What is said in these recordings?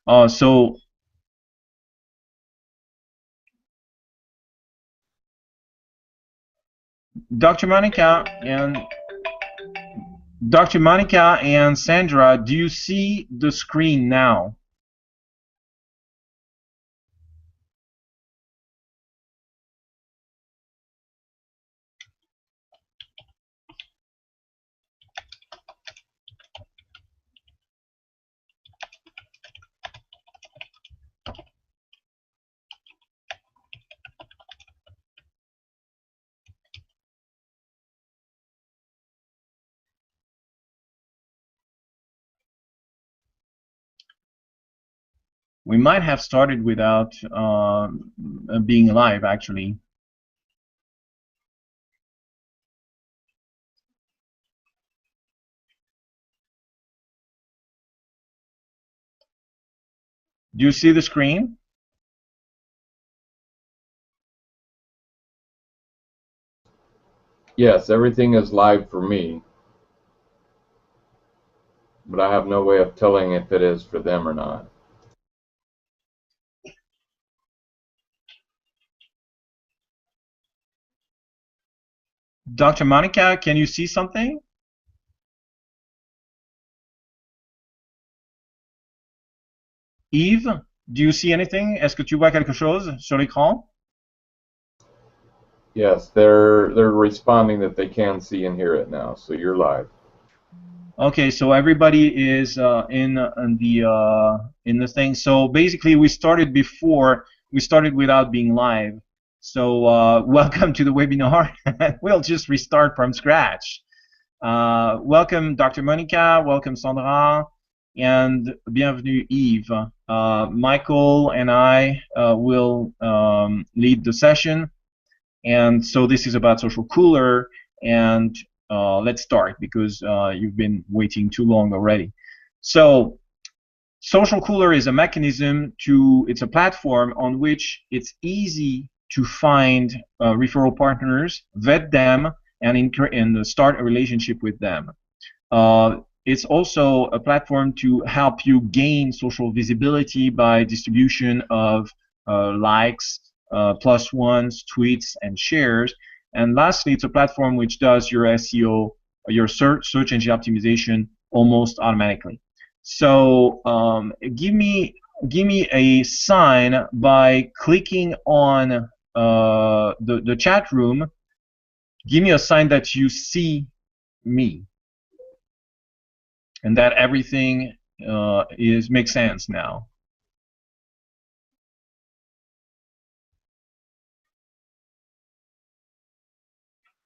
So Dr. Monica and Dr. Monica and Sandra, do you see the screen now? We might have started without being live, actually. Do you see the screen? Yes, everything is live for me, but I have no way of telling if it is for them or not. Dr. Monica, can you see something? Yves, do you see anything? Est-ce que tu vois quelque chose sur l'écran? Yes, they're responding that they can see and hear it now, so you're live. Okay, so everybody is in the thing. So basically, we started before. We started without being live. So welcome to the webinar. We'll just restart from scratch. Welcome, Dr. Monica. Welcome, Sandra, and bienvenue, Yves. Michael and I will lead the session. And so this is about socialCOOLER, and let's start because you've been waiting too long already. So socialCOOLER is a mechanism it's a platform on which it's easy to find referral partners, vet them, and start a relationship with them. It's also a platform to help you gain social visibility by distribution of likes, plus ones, tweets, and shares. And lastly, it's a platform which does your SEO, your search engine optimization almost automatically. So give me a sign by clicking on the chat room. Give me a sign that you see me and that everything makes sense now.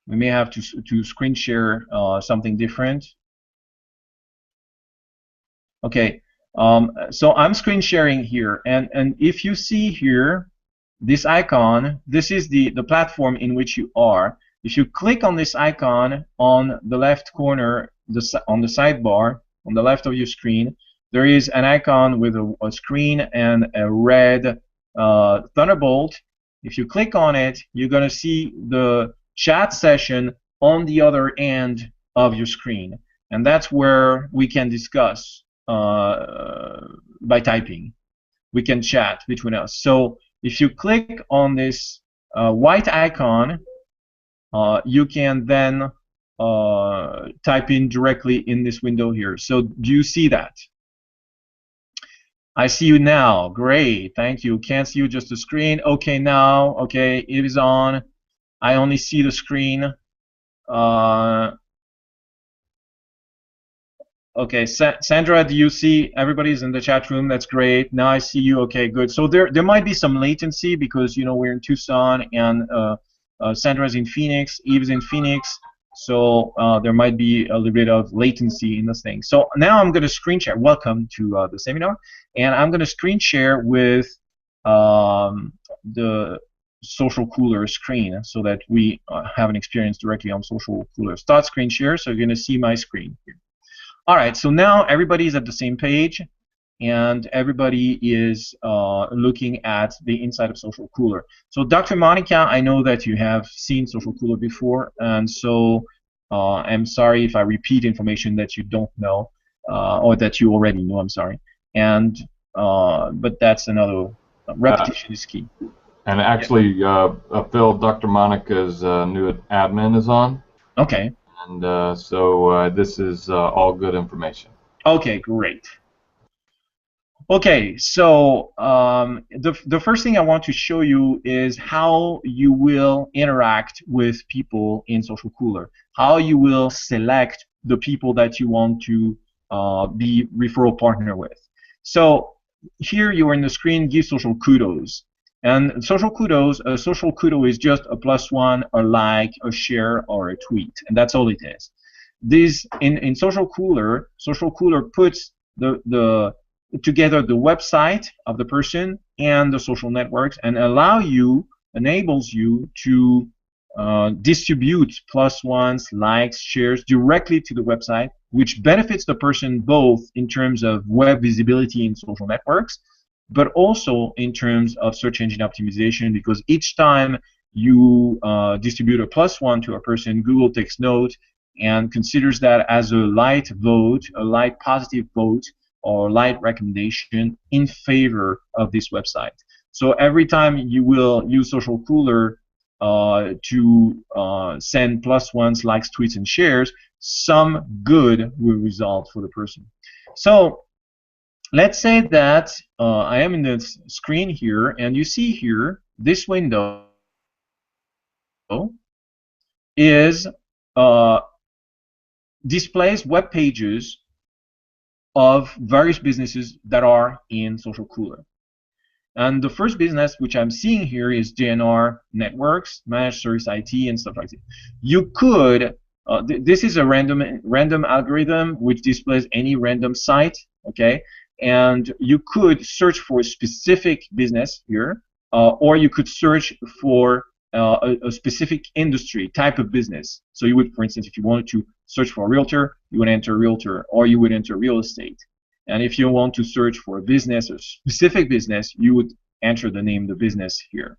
We may have to screen share something different. Okay, so I'm screen sharing here, and if you see here this icon, this is the platform in which you are. If you click on this icon on the left corner, on the sidebar, on the left of your screen, there is an icon with a screen and a red thunderbolt. If you click on it, you're going to see the chat session on the other end of your screen. And that's where we can discuss by typing. We can chat between us. So if you click on this white icon, you can then type in directly in this window here. So do you see that? I see you now. Great. Thank you. Can't see you, just the screen. Okay, now. Okay, it is on. I only see the screen. Okay, Sandra, do you see everybody's in the chat room? That's great. Now I see you. Okay, good. So there might be some latency because we're in Tucson and Sandra's in Phoenix, Eve's in Phoenix. So there might be a little bit of latency in this thing. So now I'm going to screen share. Welcome to the seminar, and I'm going to screen share with the socialCOOLER screen so that we have an experience directly on socialCOOLER. Start screen share. So you're going to see my screen here. All right, so now everybody's at the same page, and everybody is looking at the inside of socialCOOLER. So Dr. Monica, I know that you have seen socialCOOLER before, and so I'm sorry if I repeat information that you don't know, or that you already know, I'm sorry. And but that's another. Repetition is key. And actually, Phil, Dr. Monica's new admin is on, Okay. and so this is all good information. Okay, great. Okay, so the first thing I want to show you is how you will interact with people in socialCOOLER, how you will select the people that you want to be referral partner with. So here you are in the screen, give social kudos. And social kudos, a social kudo is just a +1, a like, a share, or a tweet, and that's all it is. This in socialCOOLER puts the together the website of the person and the social networks, and enables you to distribute +1s, likes, shares directly to the website, which benefits the person both in terms of web visibility in social networks, but also in terms of search engine optimization, because each time you distribute a +1 to a person, Google takes note and considers that as a light vote, a light positive vote, or light recommendation in favor of this website. So every time you will use socialCOOLER to send +1s, likes, tweets, and shares, some good will result for the person. So let's say that I am in the screen here, and you see here this window is displays web pages of various businesses that are in socialCOOLER. And the first business which I'm seeing here is JNR Networks, Managed Service IT, and stuff like that. You could, this is a random algorithm which displays any random site, okay? And you could search for a specific business here, or you could search for a specific industry, type of business. So you would, for instance, if you wanted to search for a realtor, you would enter realtor, or you would enter real estate. And if you want to search for a business, a specific business, you would enter the name of the business here.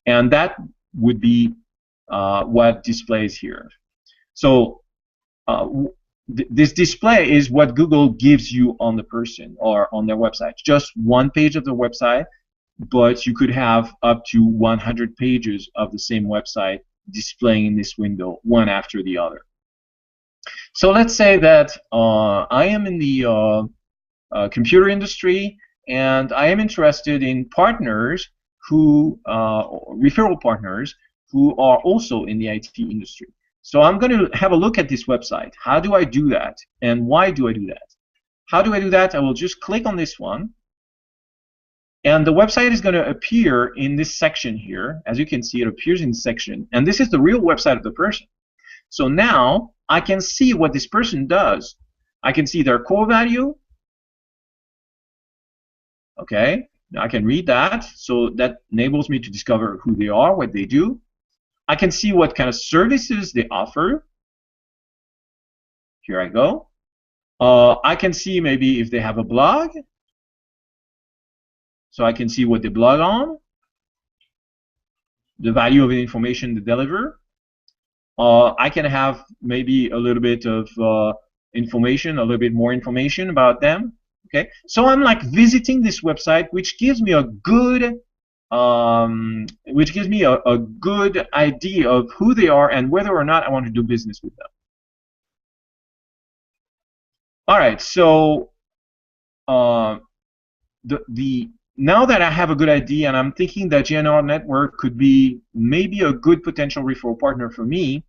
And that would be what displays here. So this display is what Google gives you on the person or on their website. Just one page of the website, but you could have up to 100 pages of the same website displaying in this window, one after the other. So let's say that I am in the computer industry, and I am interested in partners who, referral partners, who are also in the IT industry. So I'm going to have a look at this website. How do I do that? And why do I do that? How do I do that? I will just click on this one. And the website is going to appear in this section here. As you can see, it appears in this section. And this is the real website of the person. So now I can see what this person does. I can see their core value. Okay, I can read that. So that enables me to discover who they are, what they do. I can see what kind of services they offer. Here I go. I can see maybe if they have a blog. So I can see what they blog on, the value of the information they deliver. I can have maybe a little bit of information, a little bit more information about them. Okay, so I'm like visiting this website, which gives me a good, a good idea of who they are and whether or not I want to do business with them. All right, so now that I have a good idea and I'm thinking that JNR Network could be maybe a good potential referral partner for me,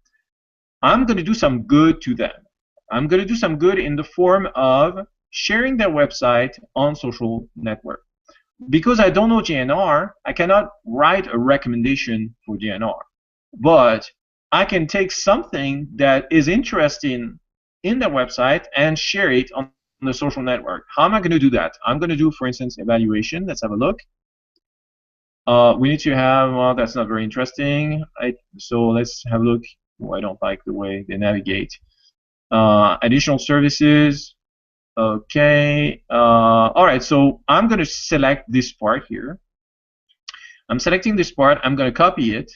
I'm going to do some good to them. I'm going to do some good in the form of sharing their website on social network. Because I don't know JNR, I cannot write a recommendation for JNR. But I can take something that is interesting in their website and share it on the social network. How am I going to do that? I'm going to do, for instance, evaluation. Let's have a look. We need to have, well, that's not very interesting. So let's have a look. Oh, I don't like the way they navigate. Additional services. Okay. All right. So I'm going to select this part here. I'm selecting this part. I'm going to copy it.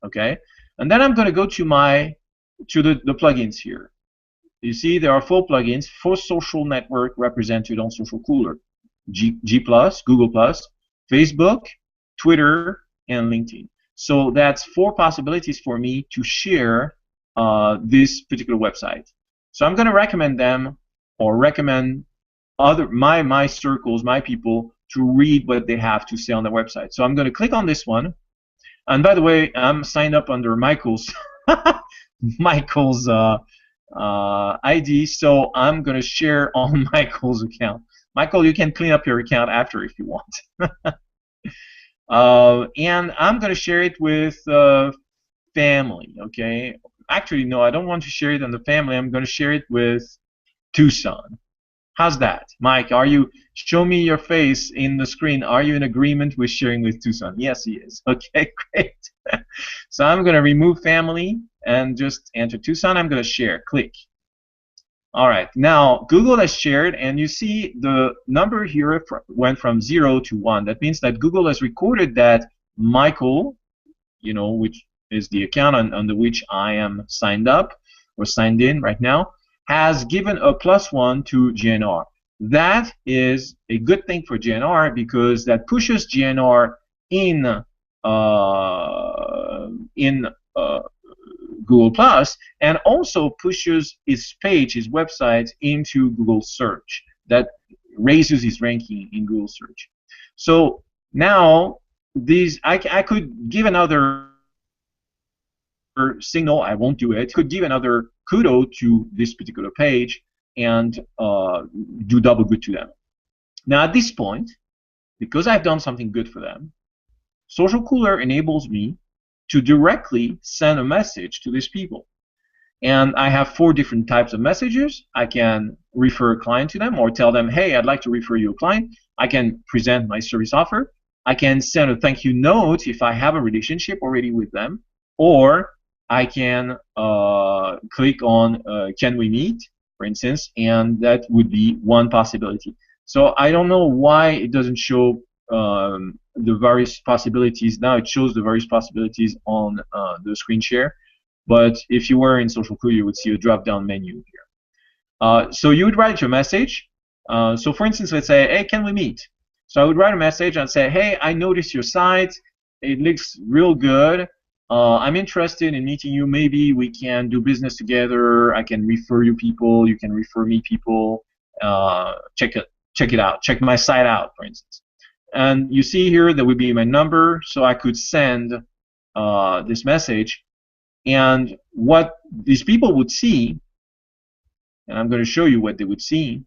Okay. And then I'm going to go to the plugins here. You see, there are 4 plugins, 4 social network represented on socialCOOLER. G+, Google+, Facebook, Twitter, and LinkedIn. So that's 4 possibilities for me to share this particular website. So I'm going to recommend them, or recommend my circles, my people, to read what they have to say on the website. So I'm going to click on this one. And by the way, I'm signed up under Michael's Michael's ID, so I'm going to share on Michael's account. Michael, you can clean up your account after if you want. And I'm going to share it with family, okay? Actually, no, I don't want to share it on the family. I'm going to share it with Tucson. How's that? Mike, show me your face in the screen. Are you in agreement with sharing with Tucson? Yes, he is. Okay, great. So I'm going to remove family and just enter Tucson. I'm going to share. Click. All right. Now, Google has shared, and you see the number here went from 0 to 1. That means that Google has recorded that Michael, which is the account under which I am signed up or signed in right now, has given a +1 to GNR. That is a good thing for GNR because that pushes GNR in Google Plus, and also pushes his page, his website, into Google search. That raises his ranking in Google search. So now I could give another signal. I won't do it. Could give another kudo to this particular page and do double good to them. Now at this point, because I've done something good for them, socialCOOLER enables me to directly send a message to these people. And I have 4 different types of messages. I can refer a client to them or tell them, hey, I'd like to refer you a client. I can present my service offer. I can send a thank you note if I have a relationship already with them. Or I can click on can we meet, for instance, and that would be one possibility. So I don't know why it doesn't show the various possibilities. Now it shows the various possibilities on the screen share. But if you were in socialCOOLER, you would see a drop-down menu here. So you would write your message. So for instance, let's say, hey, can we meet? So I would write a message and say, hey, I noticed your site. It looks real good. I'm interested in meeting you. Maybe we can do business together. I can refer you people. You can refer me people. Check it out. Check my site out, for instance. And you see here that would be my number, so I could send this message. And what these people would see, and I'm going to show you what they would see,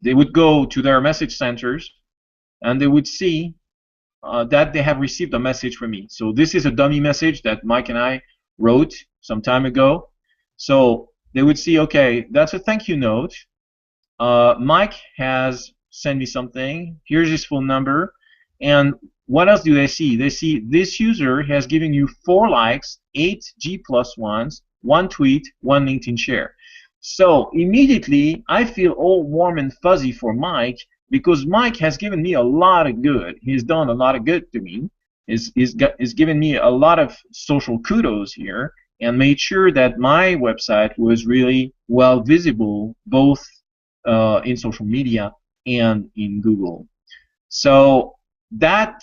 they would go to their message centers, and they would see that they have received a message from me. So this is a dummy message that Mike and I wrote some time ago. So they would see, okay, that's a thank you note. Mike has sent me something. Here's his phone number. And what else do they see? They see this user has given you 4 likes, 8 G+1s, 1 tweet, 1 LinkedIn share. So immediately I feel all warm and fuzzy for Mike, because Mike has given me a lot of good. He's done a lot of good to me. He's given me a lot of social kudos here and made sure that my website was really well visible both in social media and in Google. So that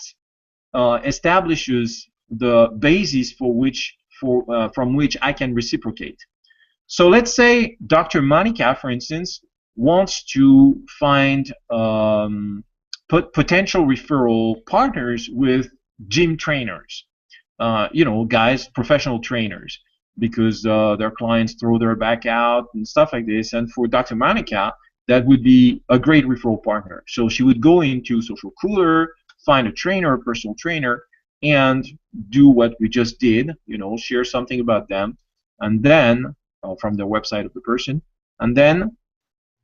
establishes the basis from which I can reciprocate. So let's say Dr. Monica, for instance, wants to find potential referral partners with gym trainers, guys, professional trainers, because their clients throw their back out and stuff like this. And for Dr. Monica, that would be a great referral partner. So she would go into socialCOOLER, find a trainer, a personal trainer, and do what we just did, share something about them, and then from the website of the person, and then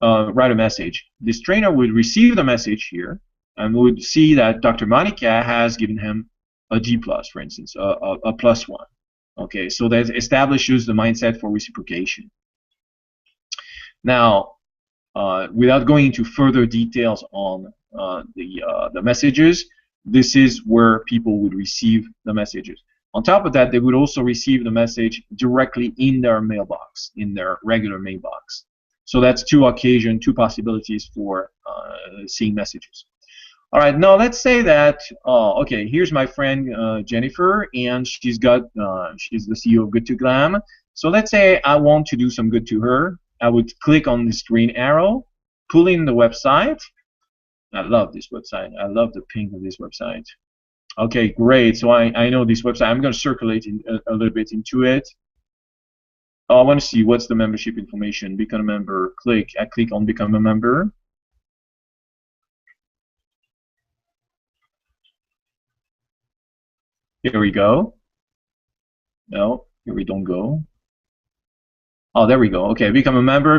write a message. This trainer would receive the message here and would see that Dr. Monica has given him a G+, for instance, a +1. Okay, so that establishes the mindset for reciprocation. Now, without going into further details on the messages, this is where people would receive the messages. On top of that, they would also receive the message directly in their mailbox, in their regular mailbox. So that's two occasions, two possibilities for seeing messages. All right, now let's say that, okay, here's my friend Jennifer, and she's the CEO of Good to Glam. So let's say I want to do some good to her. I would click on this green arrow, pull in the website. I love this website. I love the pink of this website. Okay, great. So I know this website. I'm going to circulate a little bit into it. Oh, I want to see what's the membership information. Become a member. I click on become a member. Here we go. No, here we don't go. Oh, there we go. Okay, become a member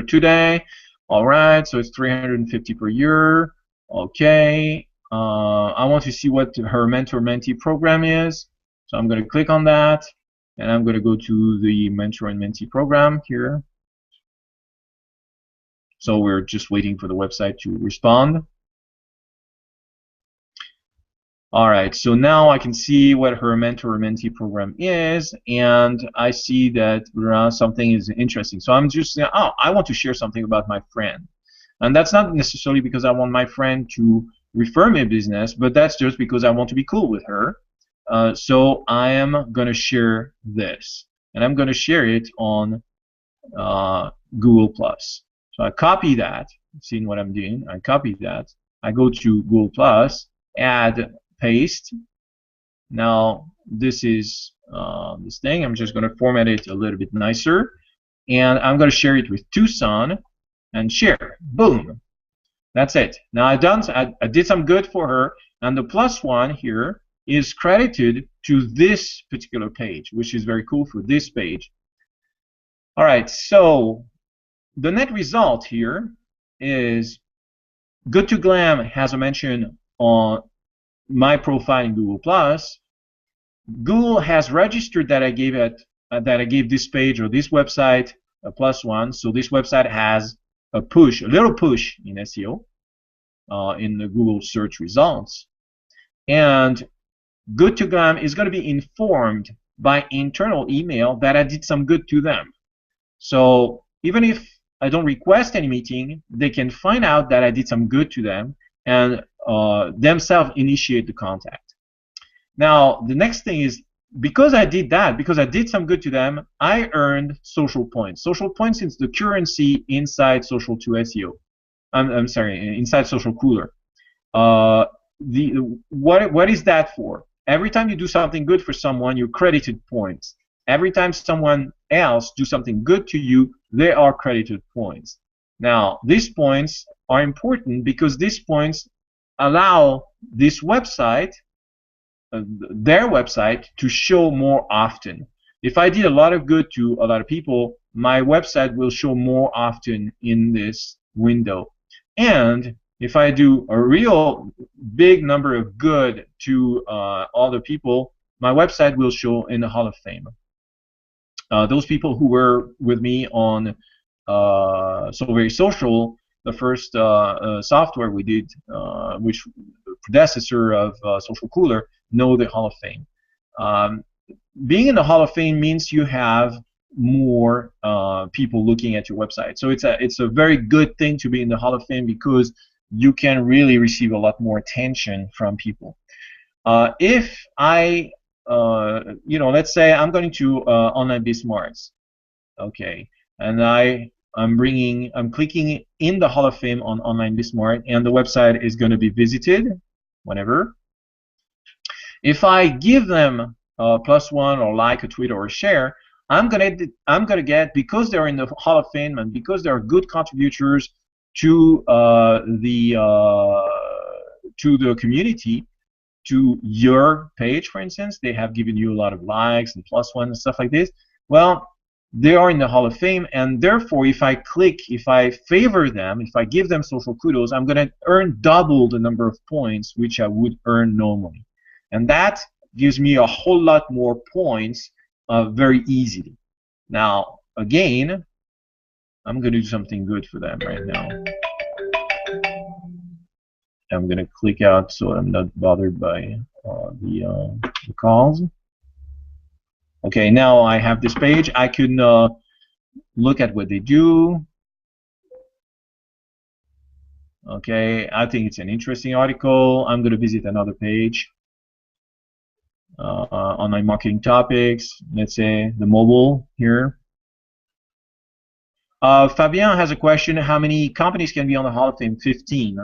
today. All right, so it's 350 per year. Okay, I want to see what her mentor-mentee program is. So I'm going to click on that, and I'm going to go to the mentor and mentee program here. So we're just waiting for the website to respond. All right, so now I can see what her mentor or mentee program is, and I see that something is interesting. So I'm just saying, oh, I want to share something about my friend. And that's not necessarily because I want my friend to refer me a business, but that's just because I want to be cool with her. So I am going to share this, and I'm going to share it on Google+. So I copy that, seeing what I'm doing. I copy that. I go to Google+, add, paste. Now this is this thing. I'm just going to format it a little bit nicer, and I'm going to share it with Tucson and share. Boom. That's it. Now I did some good for her, and the +1 here is credited to this particular page, which is very cool for this page. All right. So the net result here is Good to Glam has a mention on my profile in Google+. Google has registered that I gave this page or this website a +1. So this website has a little push in SEO in the Google search results. And Good to Glam is going to be informed by internal email that I did some good to them. So even if I don't request any meeting, they can find out that I did some good to them and themselves initiate the contact. Now, the next thing is, because I did that, because I did some good to them, I earned social points. Social points is the currency inside Social 2 SEO. I'm sorry, inside socialCOOLER. What is that for? Every time you do something good for someone, you're credited points. Every time someone else do something good to you, they are credited points. Now, these points are important because these points allow this website, their website, to show more often. If I did a lot of good to a lot of people, my website will show more often in this window. And if I do a real big number of good to other people, my website will show in the Hall of Fame. Those people who were with me on So Very Social, the first software we did, which the predecessor of socialCOOLER, know the Hall of Fame. Being in the Hall of Fame means you have more people looking at your website. So it's a very good thing to be in the Hall of Fame because you can really receive a lot more attention from people. If I let's say I'm going to Online Bismarcks, okay, and I'm clicking in the Hall of Fame on Online Bismarck, and the website is going to be visited whenever. If I give them a +1 or like a tweet or a share, I'm gonna get, because they're in the Hall of Fame and because they're good contributors to the community, to your page, for instance, they have given you a lot of likes and +1 and stuff like this. Well, they are in the Hall of Fame, and therefore, if I favor them, if I give them social kudos, I'm going to earn double the number of points which I would earn normally. And that gives me a whole lot more points very easily. Now, again, I'm going to do something good for them right now. I'm going to click out so I'm not bothered by the calls. Okay, now I have this page. I can look at what they do. Okay, I think it's an interesting article. I'm going to visit another page on my marketing topics. Let's say the mobile here. Fabien has a question. How many companies can be on the Hall of Fame? 15.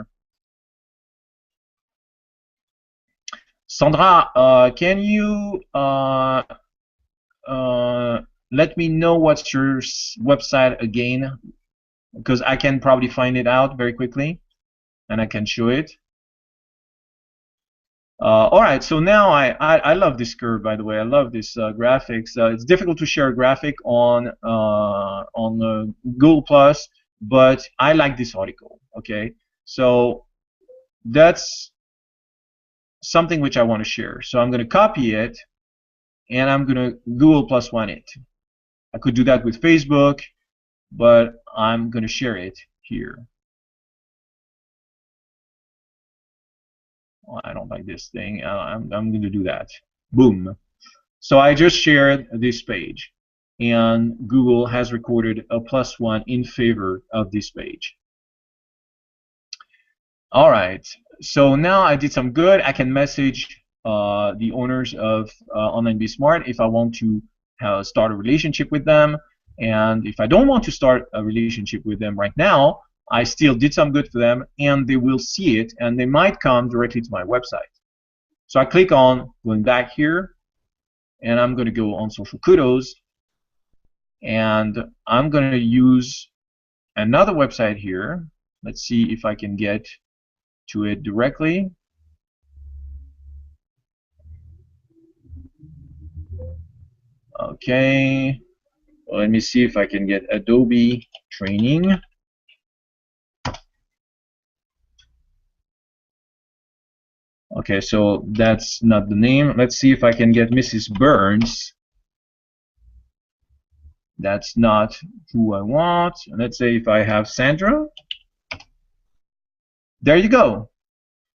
Sandra, can you let me know what's your website again? Because I can probably find it out very quickly, and I can show it. All right, so now I love this curve, by the way. I love this graphics. It's difficult to share a graphic on Google Plus, but I like this article. Okay, so that's something which I want to share. So I'm going to copy it, and I'm going to Google Plus One it. I could do that with Facebook, but I'm going to share it here. Well, I don't like this thing. I'm going to do that. Boom. So I just shared this page, and Google has recorded a +1 in favor of this page. All right. So now I did some good. I can message the owners of Online Be Smart if I want to start a relationship with them. And if I don't want to start a relationship with them right now, I still did some good for them, and they will see it, and they might come directly to my website. So I click on going back here, and I'm going to go on Social Kudos, and I'm going to use another website here. Let's see if I can get to it directly. Okay, well, let me see if I can get Adobe training. Okay, so that's not the name. Let's see if I can get Mrs. Burns. That's not who I want. Let's say if I have Sandra. There you go.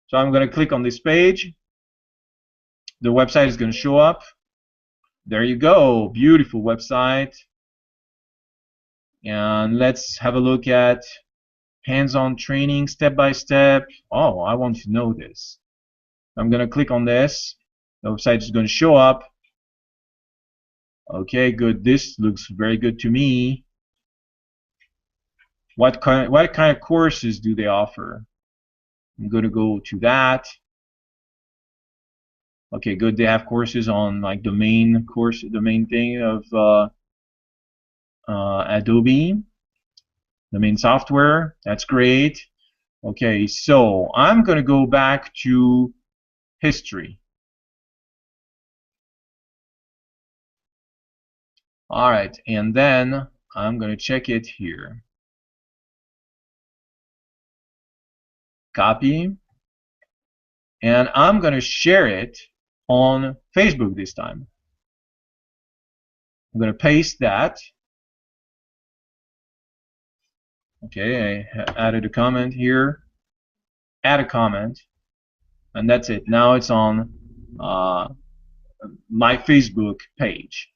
So I'm going to click on this page. The website is going to show up. There you go. Beautiful website. And let's have a look at hands-on training, step-by-step. Oh, I want to know this. I'm going to click on this. The website is going to show up. Okay, good. This looks very good to me. What kind of courses do they offer? I'm going to go to that. Okay, good. They have courses on like the main thing of Adobe, the main software. That's great. Okay, so I'm going to go back to history. All right, and then I'm going to check it here. Copy. And I'm going to share it on Facebook this time. I'm going to paste that. Okay, I added a comment here. Add a comment. And that's it. Now it's on my Facebook page.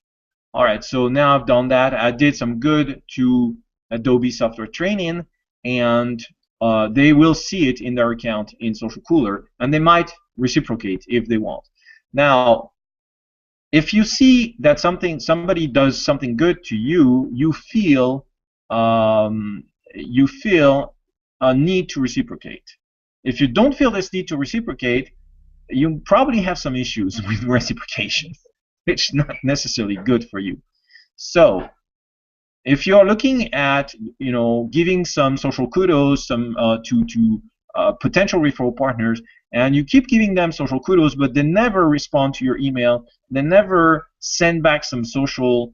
All right, so now I've done that. I did some good to Adobe Software Training, and they will see it in their account in socialCOOLER, and they might reciprocate if they want. Now, if you see that somebody does something good to you, you feel a need to reciprocate. If you don't feel this need to reciprocate, you probably have some issues with reciprocation. It's not necessarily good for you. So if you're looking at giving some social kudos to potential referral partners, and you keep giving them social kudos, but they never respond to your email, they never send back some social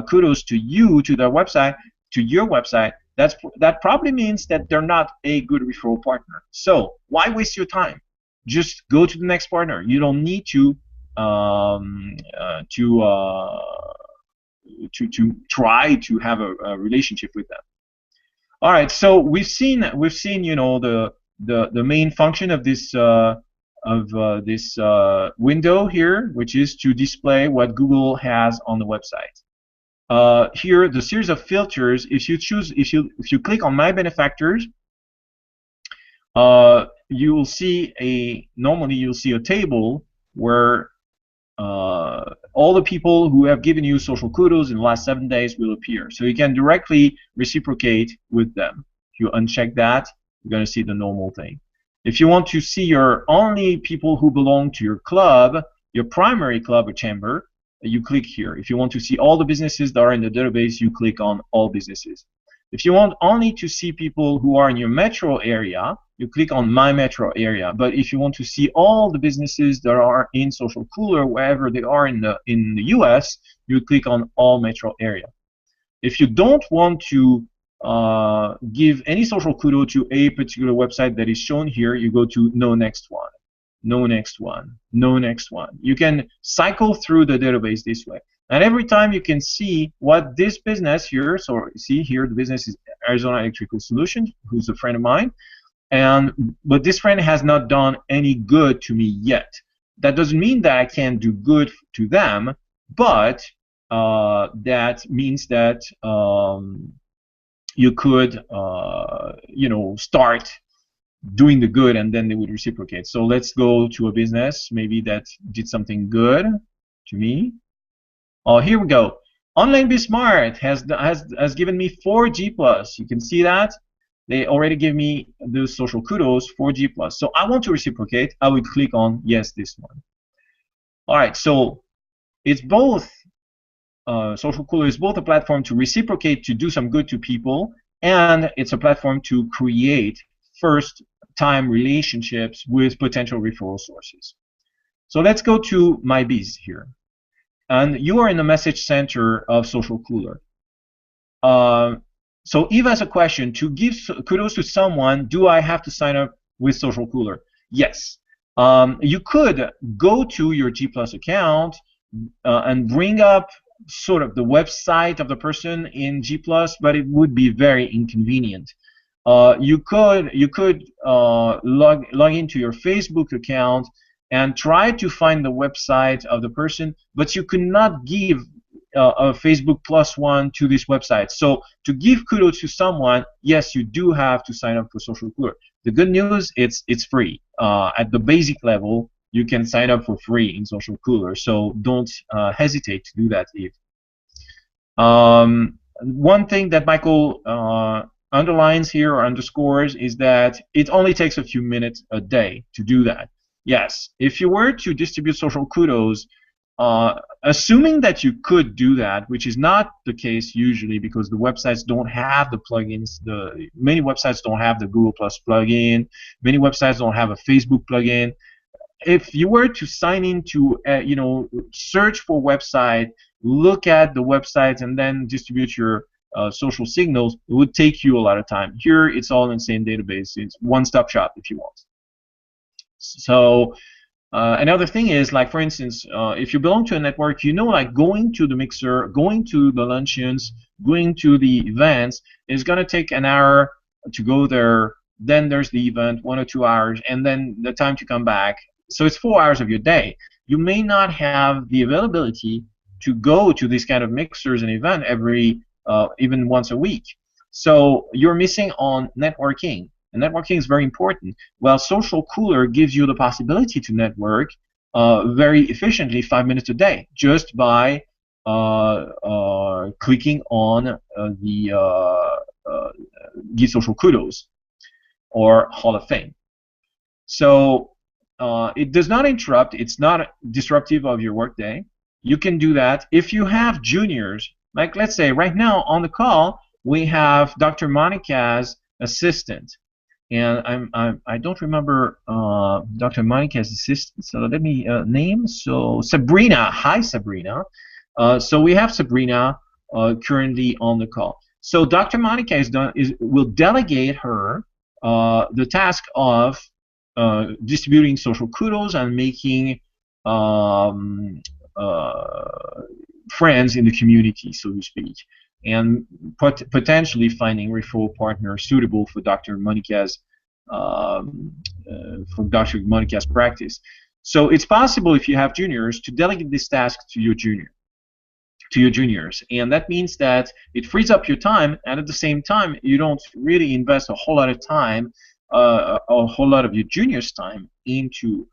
kudos to you, to their website, to your website, that probably means that they're not a good referral partner. So why waste your time? Just go to the next partner. You don't need to try to have a relationship with them. All right, so we've seen the main function of this window here, which is to display what Google has on the website. Here, the series of filters. If you click on My Benefactors, normally you'll see a table where all the people who have given you social kudos in the last 7 days will appear. So you can directly reciprocate with them. If you uncheck that, you're going to see the normal thing. If you want to see your only people who belong to your club, your primary club or chamber, you click here. If you want to see all the businesses that are in the database, you click on all businesses. If you want only to see people who are in your metro area, you click on My Metro Area. But if you want to see all the businesses that are in socialCOOLER, wherever they are in the US, you click on All Metro Area. If you don't want to give any social kudo to a particular website that is shown here, you go to No Next One, No Next One, No Next One. You can cycle through the database this way. And every time you can see what this business here, so see here the business is Arizona Electrical Solutions, who's a friend of mine, but this friend has not done any good to me yet. That doesn't mean that I can't do good to them, but that means that you could start doing the good and then they would reciprocate. So let's go to a business maybe that did something good to me. Oh, here we go. Online Be Smart has given me 4G+. You can see that. They already give me the social kudos 4G+. So I want to reciprocate. I would click on yes, this one. All right, so it's both, socialCOOLER is both a platform to reciprocate, to do some good to people, and it's a platform to create first-time relationships with potential referral sources. So let's go to My Bees here. And you are in the message center of socialCOOLER. So Eve has a question. To give kudos to someone, do I have to sign up with socialCOOLER? Yes. You could go to your G+ account and bring up sort of the website of the person in G+, but it would be very inconvenient. You could log into your Facebook account and try to find the website of the person, but you could not give a Facebook +1 to this website. So to give kudos to someone, yes, you do have to sign up for socialCOOLER. The good news, it's free. At the basic level, you can sign up for free in socialCOOLER. So don't hesitate to do that, Eve. One thing that Michael underlines here or underscores is that it only takes a few minutes a day to do that. Yes, if you were to distribute social kudos, assuming that you could do that, which is not the case usually because the websites don't have the plugins. Many websites don't have the Google Plus plugin. Many websites don't have a Facebook plugin. If you were to sign into, search for website, look at the websites, and then distribute your social signals, it would take you a lot of time. Here, it's all in the same database. It's one-stop shop if you want. So another thing is, like for instance, if you belong to a network, like going to the mixer, going to the luncheons, going to the events is going to take an hour to go there. Then there's the event, 1 or 2 hours, and then the time to come back. So it's 4 hours of your day. You may not have the availability to go to these kind of mixers and event even once a week. So you're missing on networking. And networking is very important. Well, socialCOOLER gives you the possibility to network very efficiently 5 minutes a day just by clicking on the Give Social Kudos or Hall of Fame. So it does not interrupt. It's not disruptive of your workday. You can do that. If you have juniors, like let's say right now on the call, we have Dr. Monica's assistant. And I don't remember Dr. Monica's assistant, so let me name. So Sabrina. Hi, Sabrina. So we have Sabrina currently on the call. So Dr. Monica will delegate her the task of distributing social kudos and making friends in the community, so to speak, and potentially finding referral partners suitable for Dr. Monica's practice. So it's possible if you have juniors to delegate this task to your juniors, and that means that it frees up your time, and at the same time you don't really invest a whole lot of time a whole lot of your juniors' time into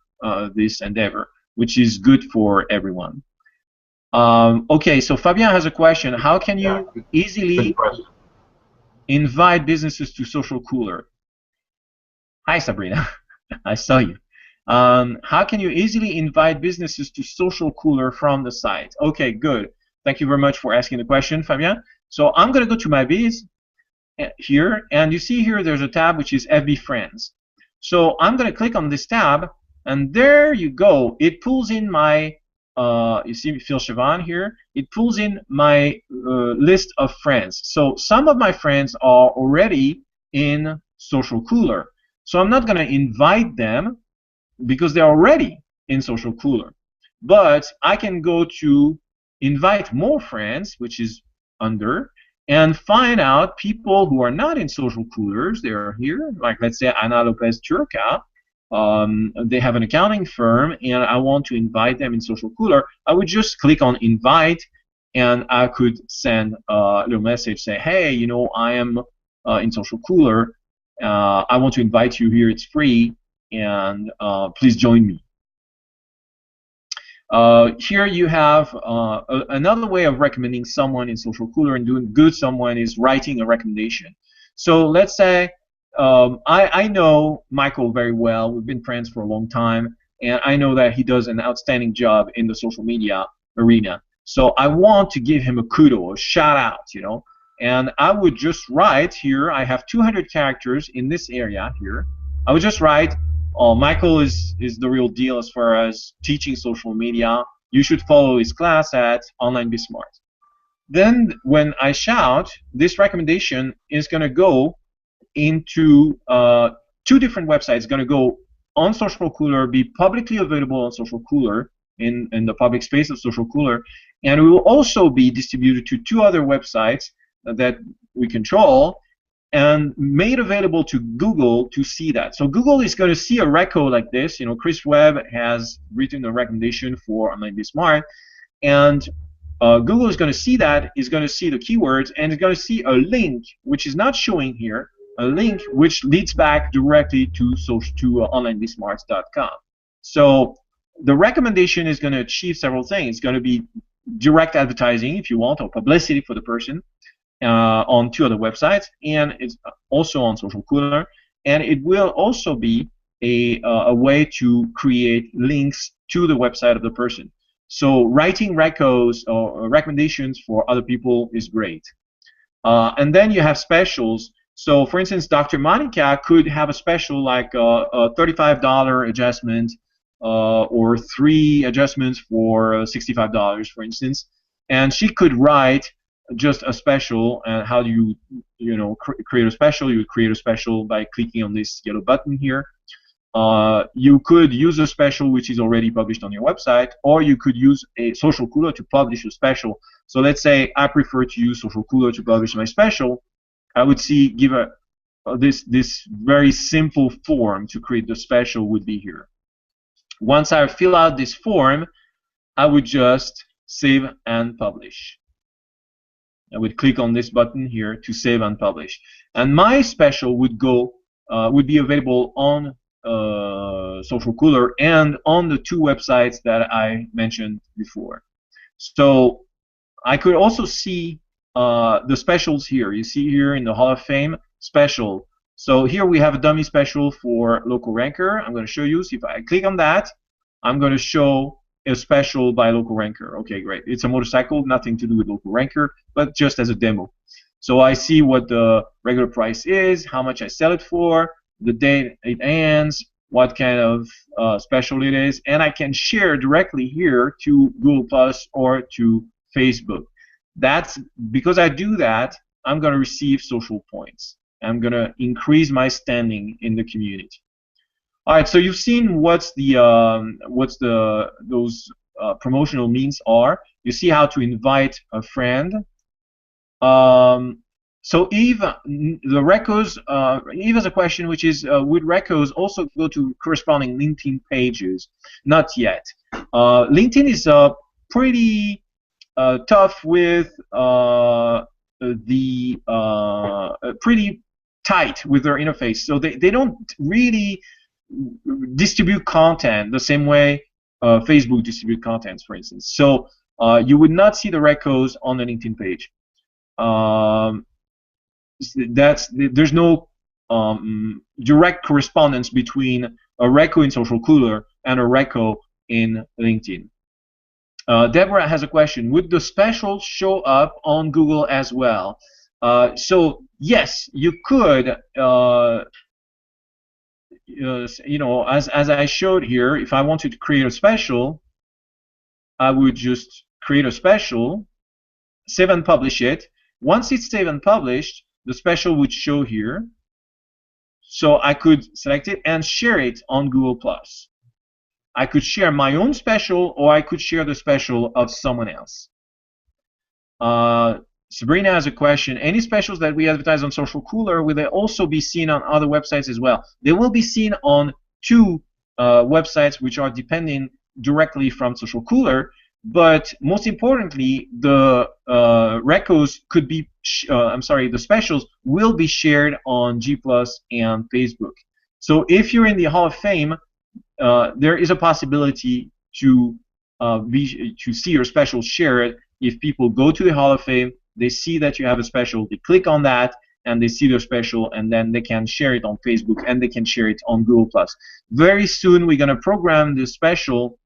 this endeavor, which is good for everyone. Okay, so Fabien has a question. How can you easily invite businesses to socialCOOLER? Hi, Sabrina. I saw you. How can you easily invite businesses to socialCOOLER from the site? Okay, good. Thank you very much for asking the question, Fabien. So I'm going to go to my biz here, and you see here there's a tab which is FB Friends. So I'm going to click on this tab, and there you go. It pulls in my, you see Phil Siobhan here. It pulls in my list of friends. So some of my friends are already in socialCOOLER. So I'm not going to invite them because they're already in socialCOOLER. But I can go to invite more friends, which is under, and find out people who are not in socialCOOLERs. They're here, like let's say Ana Lopez Turca. They have an accounting firm, and I want to invite them in socialCOOLER. I would just click on invite, and I could send a little message, say, hey, you know, I am in socialCOOLER. I want to invite you here. It's free, and please join me. Here you have another way of recommending someone in socialCOOLER and doing good someone is writing a recommendation. So let's say I know Michael very well. We've been friends for a long time, and I know that he does an outstanding job in the social media arena. So I want to give him a kudo, a shout out, you know. And I would just write here, I have 200 characters in this area here. I would just write, oh, Michael is the real deal as far as teaching social media. You should follow his class at Online Be Smart. Then when I shout, this recommendation is going to go into two different websites. It's going to go on socialCOOLER, be publicly available on socialCOOLER, in the public space of socialCOOLER, and it will also be distributed to two other websites that we control and made available to Google to see that. So Google is going to see a reco like this. You know, Chris Webb has written a recommendation for Online Be Smart, and Google is going to see that, is going to see the keywords, and is going to see a link which is not showing here, a link which leads back directly to onlinebesmart.com. So the recommendation is going to achieve several things. It's going to be direct advertising, if you want, or publicity for the person on two other websites, and it's also on socialCOOLER, and it will also be a way to create links to the website of the person. So writing recos or recommendations for other people is great. And then you have specials. So for instance, Dr. Monica could have a special like a $35 adjustment or 3 adjustments for $65, for instance, and she could write just a special. And how do you know create a special? You would create a special by clicking on this yellow button here. You could use a special which is already published on your website, or you could use a socialCOOLER to publish a special. So let's say I prefer to use socialCOOLER to publish my special. I would give this very simple form to create the special would be here. Once I fill out this form, I would just save and publish. I would click on this button here to save and publish, and my special would be available on socialCOOLER and on the 2 websites that I mentioned before. So I could also see the specials here. You see here in the Hall of Fame special. So here we have a dummy special for local ranker. I'm going to show you. So if I click on that, I'm going to show a special by local ranker. Okay, great. It's a motorcycle, nothing to do with local ranker, but just as a demo. So I see what the regular price is, how much I sell it for, the date it ends, what kind of special it is, and I can share directly here to Google Plus or to Facebook. That's because I do that, I'm going to receive social points. I'm going to increase my standing in the community. All right, so you've seen what those promotional means are. You see how to invite a friend. So Eve, the recos, Eve has a question, which is, would recos also go to corresponding LinkedIn pages? Not yet. LinkedIn is pretty tough with pretty tight with their interface. So they don't really distribute content the same way Facebook distribute content, for instance. So you would not see the recos on the LinkedIn page. There's no direct correspondence between a reco in socialCOOLER and a reco in LinkedIn. Deborah has a question. Would the specials show up on Google as well? So yes, you could. You know, as I showed here, if I wanted to create a special, I would just create a special, save and publish it. Once it's saved and published, the special would show here. So I could select it and share it on Google+. I could share my own special, or I could share the special of someone else. Sabrina has a question. Any specials that we advertise on socialCOOLER, will they also be seen on other websites as well? They will be seen on two websites which are depending directly from socialCOOLER, but most importantly, the recos could be, the specials will be shared on G+ and Facebook. So if you're in the Hall of Fame, there is a possibility to see your special shared. If people go to the Hall of Fame, they see that you have a special, they click on that, and they see their special, and then they can share it on Facebook, and they can share it on Google+. Very soon, we're going to program the special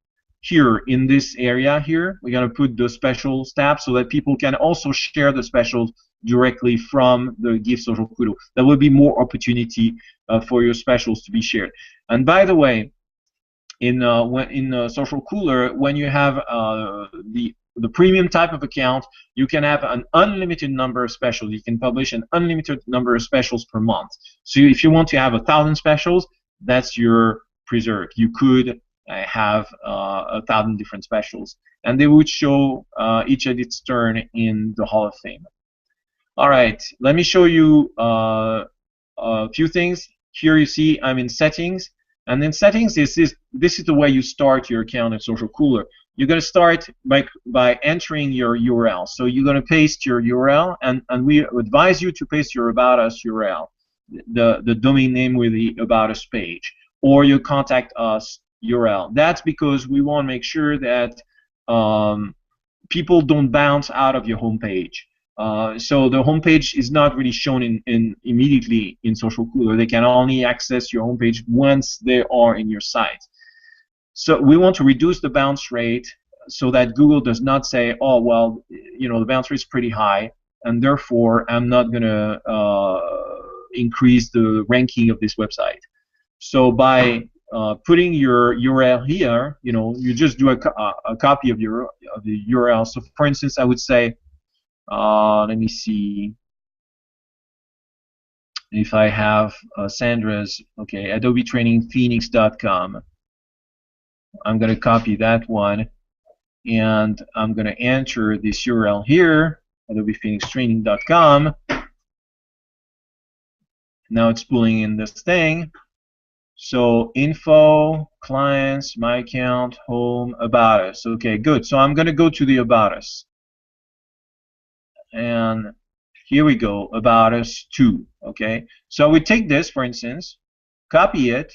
here in this area here. We're going to put the specials tab so that people can also share the specials directly from the Give socialCOOLER. There will be more opportunity for your specials to be shared. And by the way, in socialCOOLER, when you have the premium type of account, you can have an unlimited number of specials. You can publish an unlimited number of specials per month. So if you want to have 1,000 specials, that's your preserve. You could have 1,000 different specials, and they would show each at its turn in the Hall of Fame. All right, let me show you a few things. Here you see I'm in settings, and in settings, this is the way you start your account in socialCOOLER. You're going to start by entering your URL. So you're going to paste your URL, and we advise you to paste your About Us URL, the domain name with the About Us page, or your Contact Us URL. That's because we want to make sure that people don't bounce out of your home page. So the home page is not really shown immediately in socialCOOLER. They can only access your home page once they are in your site. So we want to reduce the bounce rate so that Google does not say, oh, well, you know, the bounce rate is pretty high, and therefore I'm not going to increase the ranking of this website. So by putting your URL here, you know, you just do a copy of the URL. So for instance, I would say, let me see if I have Sandra's, okay, AdobeTrainingPhoenix.com. I'm going to copy that one, and I'm going to enter this URL here, AdobePhoenixTraining.com. Now it's pulling in this thing. So info, clients, my account, home, About Us. Okay, good. So I'm going to go to the About Us. And here we go, About Us 2. Okay, so I would take this, for instance, copy it,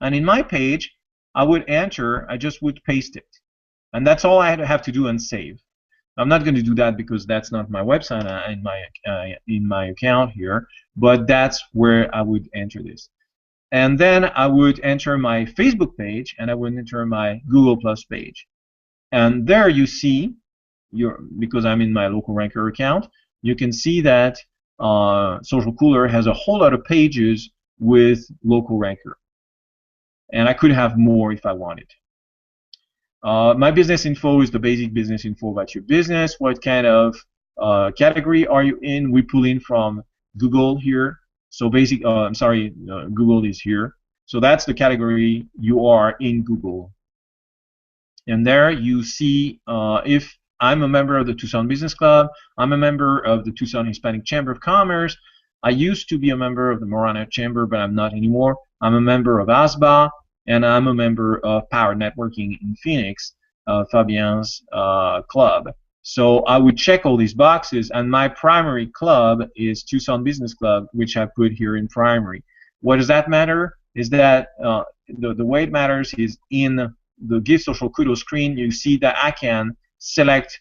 and in my page, I would enter, I just would paste it. And that's all I have to do and save. I'm not going to do that because that's not my website in my account here, but that's where I would enter this. And then I would enter my Facebook page, and I would enter my Google Plus page. And there you see, because I'm in my local ranker account, you can see that socialCOOLER has a whole lot of pages with local ranker. And I could have more if I wanted. My business info is the basic business info about your business. What kind of category are you in? We pull in from Google here. So basic, Google is here. So that's the category you are in Google. And there you see if I'm a member of the Tucson Business Club, I'm a member of the Tucson Hispanic Chamber of Commerce. I used to be a member of the Morana Chamber, but I'm not anymore. I'm a member of ASBA, and I'm a member of Power Networking in Phoenix, Fabien's club. So I would check all these boxes, and my primary club is Tucson Business Club, which I put here in primary. What does that matter? Is that the way it matters is in the Give Social Kudos screen, you see that I can select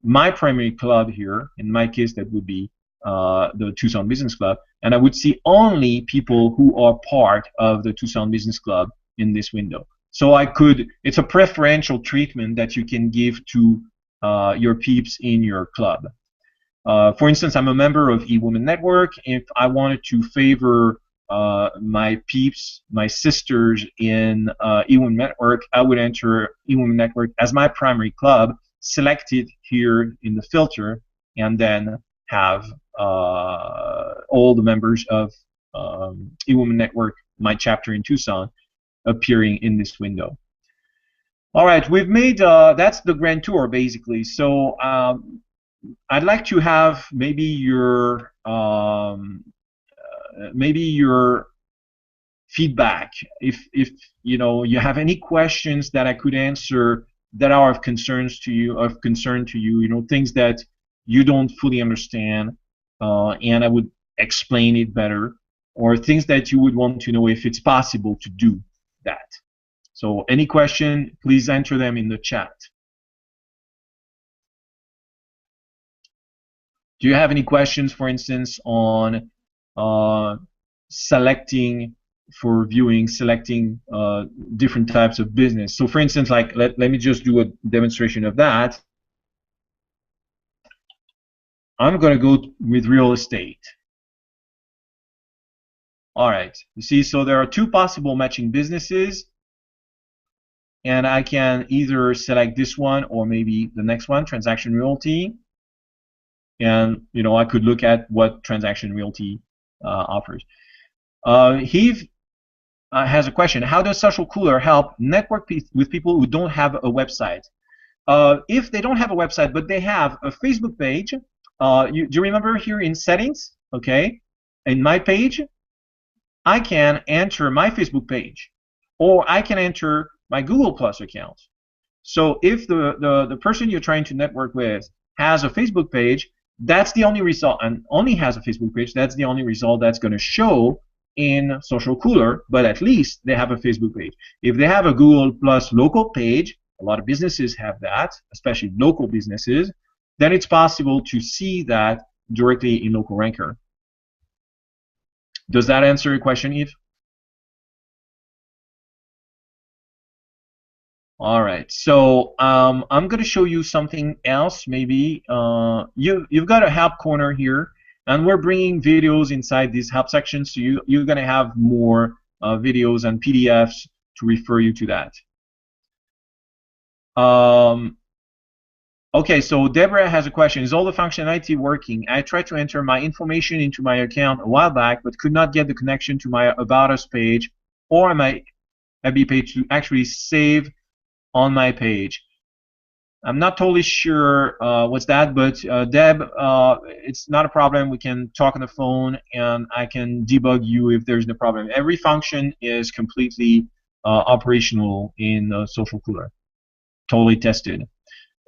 my primary club here. In my case, that would be the Tucson Business Club, and I would see only people who are part of the Tucson Business Club in this window. So I could, it's a preferential treatment that you can give to your peeps in your club. For instance, I'm a member of eWomen Network. If I wanted to favor my peeps, my sisters in eWomen Network, I would enter eWomen Network as my primary club, select it here in the filter, and then have all the members of eWomen Network, my chapter in Tucson, appearing in this window. All right, we've made, that's the grand tour basically. So I'd like to have maybe your feedback. If you know you have any questions that I could answer that are of concern to you, you know, things that you don't fully understand, and I would explain it better, or things that you would want to know if it's possible to do that. So any question, please enter them in the chat. Do you have any questions, for instance, on selecting for viewing, selecting different types of business? So for instance, like let me just do a demonstration of that. I'm going to go with real estate. All right, you see, so there are two possible matching businesses, and I can either select this one or maybe the next one, transaction realty, and you know I could look at what transaction realty offers. Heath has a question: how does socialCOOLER help network with people who don't have a website? If they don't have a website but they have a Facebook page, do you remember here in settings? Okay, in my page, I can enter my Facebook page, or I can enter my Google Plus account. So if the person you're trying to network with has a Facebook page, that's the only result, and only has a Facebook page, that's the only result that's going to show in socialCOOLER, but at least they have a Facebook page. If they have a Google Plus local page, a lot of businesses have that, especially local businesses, then it's possible to see that directly in Local Ranker. Does that answer your question, Yves? All right, so I'm going to show you something else. Maybe you've got a help corner here, and we're bringing videos inside these help sections, so you're going to have more videos and PDFs to refer you to that. Okay, so Deborah has a question. Is all the functionality working? I tried to enter my information into my account a while back, but could not get the connection to my About Us page or my FB page to actually save on my page. I'm not totally sure what's that, but Deb, it's not a problem. We can talk on the phone, and I can debug you if there's no problem. Every function is completely operational in socialCOOLER, totally tested.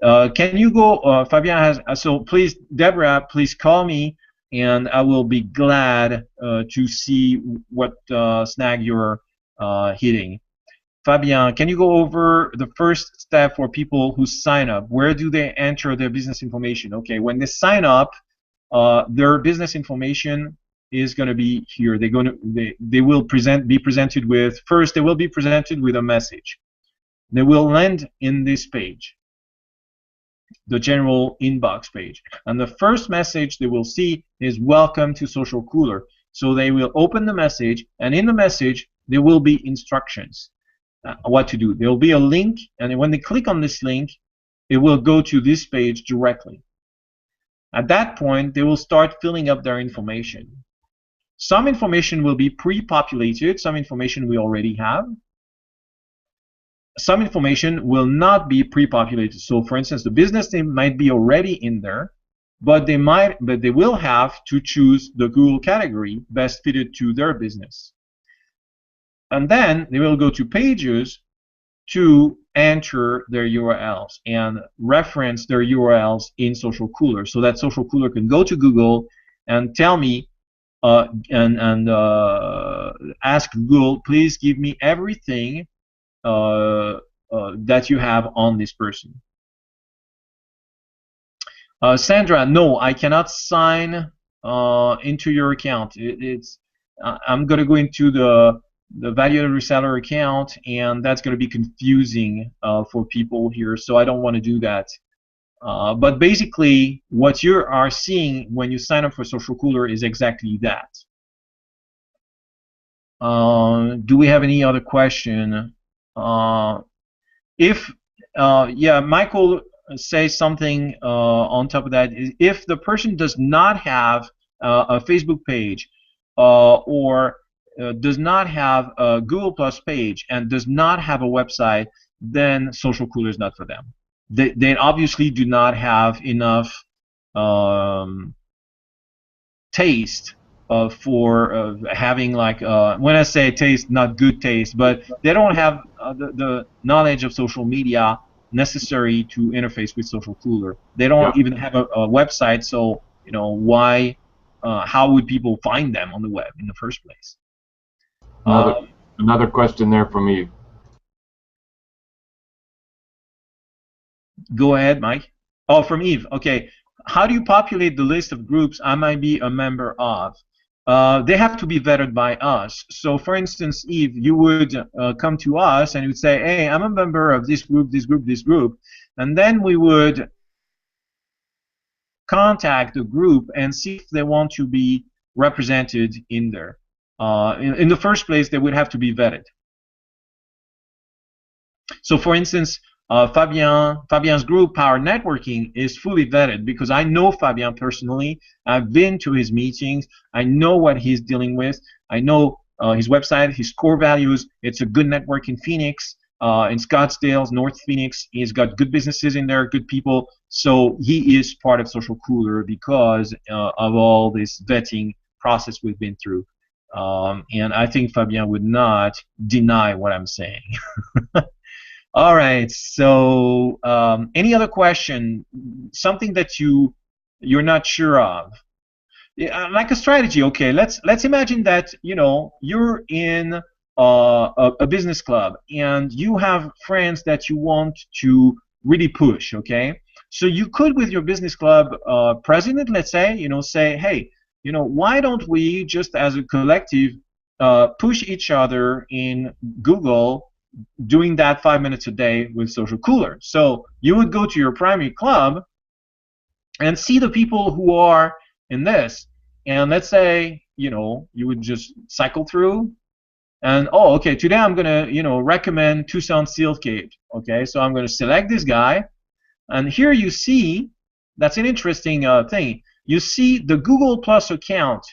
Can you go, Fabien has, so please, Deborah, please call me, and I will be glad to see what snag you're hitting. Fabien, can you go over the first step for people who sign up? Where do they enter their business information? Okay, when they sign up, their business information is going to be here. They will be presented with, first they will be presented with a message. They will land in this page, the general inbox page, and the first message they will see is welcome to socialCOOLER. So they will open the message, and in the message there will be instructions what to do. There will be a link, and when they click on this link, it will go to this page directly. At that point, they will start filling up their information. Some information will be pre-populated, some information we already have. Some information will not be pre-populated. So, for instance, the business name might be already in there, but they will have to choose the Google category best fitted to their business. And then they will go to pages to enter their URLs and reference their URLs in socialCOOLER, so that socialCOOLER can go to Google and tell me and ask Google, please give me everything that you have on this person. Sandra, no, I cannot sign into your account. I'm going to go into the valued reseller account, and that's going to be confusing for people here, so I don't want to do that. But basically, what you are seeing when you sign up for socialCOOLER is exactly that. Do we have any other question? Yeah, Michael says something on top of that. If the person does not have a Facebook page or does not have a Google Plus page and does not have a website, then socialCOOLER is not for them. They obviously do not have enough taste for having, like, when I say taste, not good taste, but they don't have the knowledge of social media necessary to interface with socialCOOLER. They don't even have a website, so why? How would people find them on the web in the first place? Another question there from Eve. Go ahead, Mike. Oh, from Eve. Okay. How do you populate the list of groups I might be a member of? They have to be vetted by us. So, for instance, Eve, you would come to us and you would say, hey, I'm a member of this group, this group, this group. And then we would contact the group and see if they want to be represented in there. In the first place, they would have to be vetted. So, for instance, Fabien's group, Power Networking, is fully vetted because I know Fabien personally. I've been to his meetings. I know what he's dealing with. I know his website, his core values. It's a good network in Phoenix, in Scottsdale, North Phoenix. He's got good businesses in there, good people. So he is part of socialCOOLER because of all this vetting process we've been through. And I think Fabien would not deny what I'm saying. All right, so any other question? Something that you're not sure of? Like a strategy. Okay, let's imagine that you're in a business club and you have friends that you want to really push. Okay, so you could, with your business club president, let's say, say, hey, why don't we just as a collective push each other in Google, doing that 5 minutes a day with socialCOOLER. So you would go to your primary club and see the people who are in this, and let's say you would just cycle through, and okay, today I'm gonna recommend Tucson Steelscape. Okay, so I'm gonna select this guy, and here you see, that's an interesting thing. You see the Google Plus account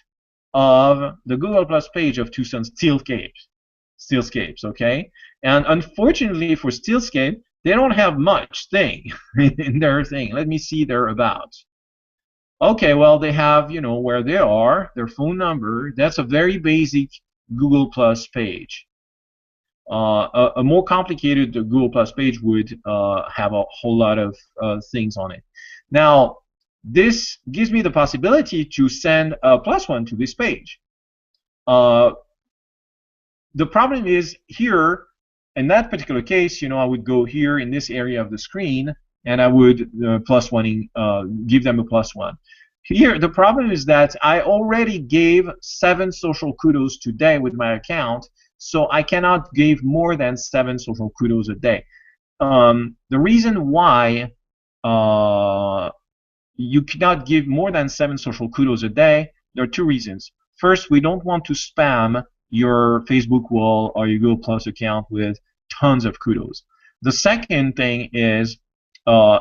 of the Google Plus page of Tucson Steelscapes, okay? And unfortunately for Steelscape, they don't have much thing in their thing. Let me see their about. Okay, well, they have, where they are, their phone number. That's a very basic Google Plus page. A more complicated Google Plus page would have a whole lot of things on it. Now, this gives me the possibility to send a +1 to this page. The problem is here, in that particular case, I would go here in this area of the screen, and I would give them a +1. Here, the problem is that I already gave 7 social kudos today with my account, so I cannot give more than 7 social kudos a day. The reason why you cannot give more than 7 social kudos a day, there are 2 reasons. First, we don't want to spam your Facebook wall or your Google Plus account with tons of kudos. The second thing is,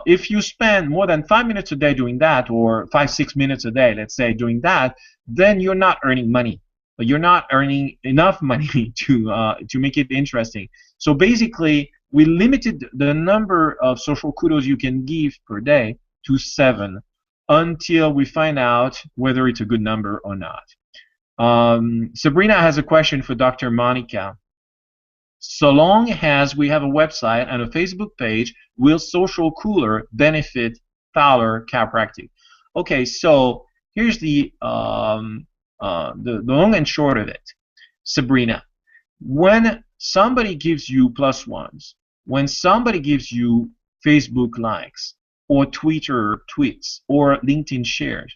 if you spend more than 5 minutes a day doing that, or 5-6 minutes a day, let's say, doing that, then you're not earning money. You're not earning enough money to make it interesting. So basically, we limited the number of social kudos you can give per day to 7 until we find out whether it's a good number or not. Sabrina has a question for Dr. Monica. So long as we have a website and a Facebook page, will socialCOOLER benefit Fowler Chiropractic? Okay, so here's the long and short of it. Sabrina, when somebody gives you plus ones, when somebody gives you Facebook likes, or Twitter tweets, or LinkedIn shares,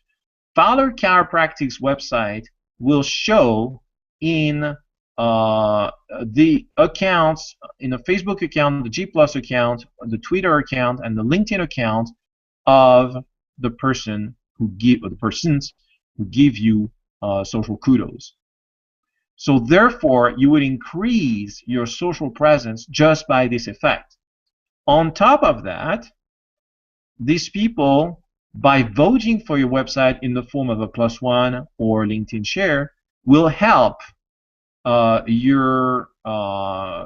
Fowler Chiropractic's website will show in the accounts, in the Facebook account, the G Plus account, the Twitter account, and the LinkedIn account of the person who give, or the persons who give you social kudos. So therefore, you would increase your social presence just by this effect. On top of that, these people, by voting for your website in the form of a +1 or LinkedIn share, will help your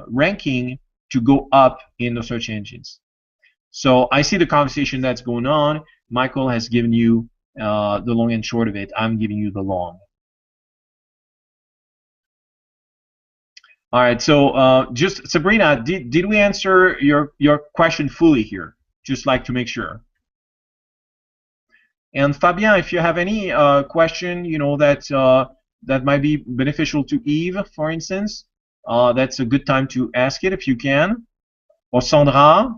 ranking to go up in the search engines. So I see the conversation that's going on. Michael has given you the long and short of it. I'm giving you the long. All right. So just Sabrina, did we answer your question fully here? Just like to make sure. And Fabien, if you have any question, that might be beneficial to Yves, for instance, that's a good time to ask it if you can. Or Sandra,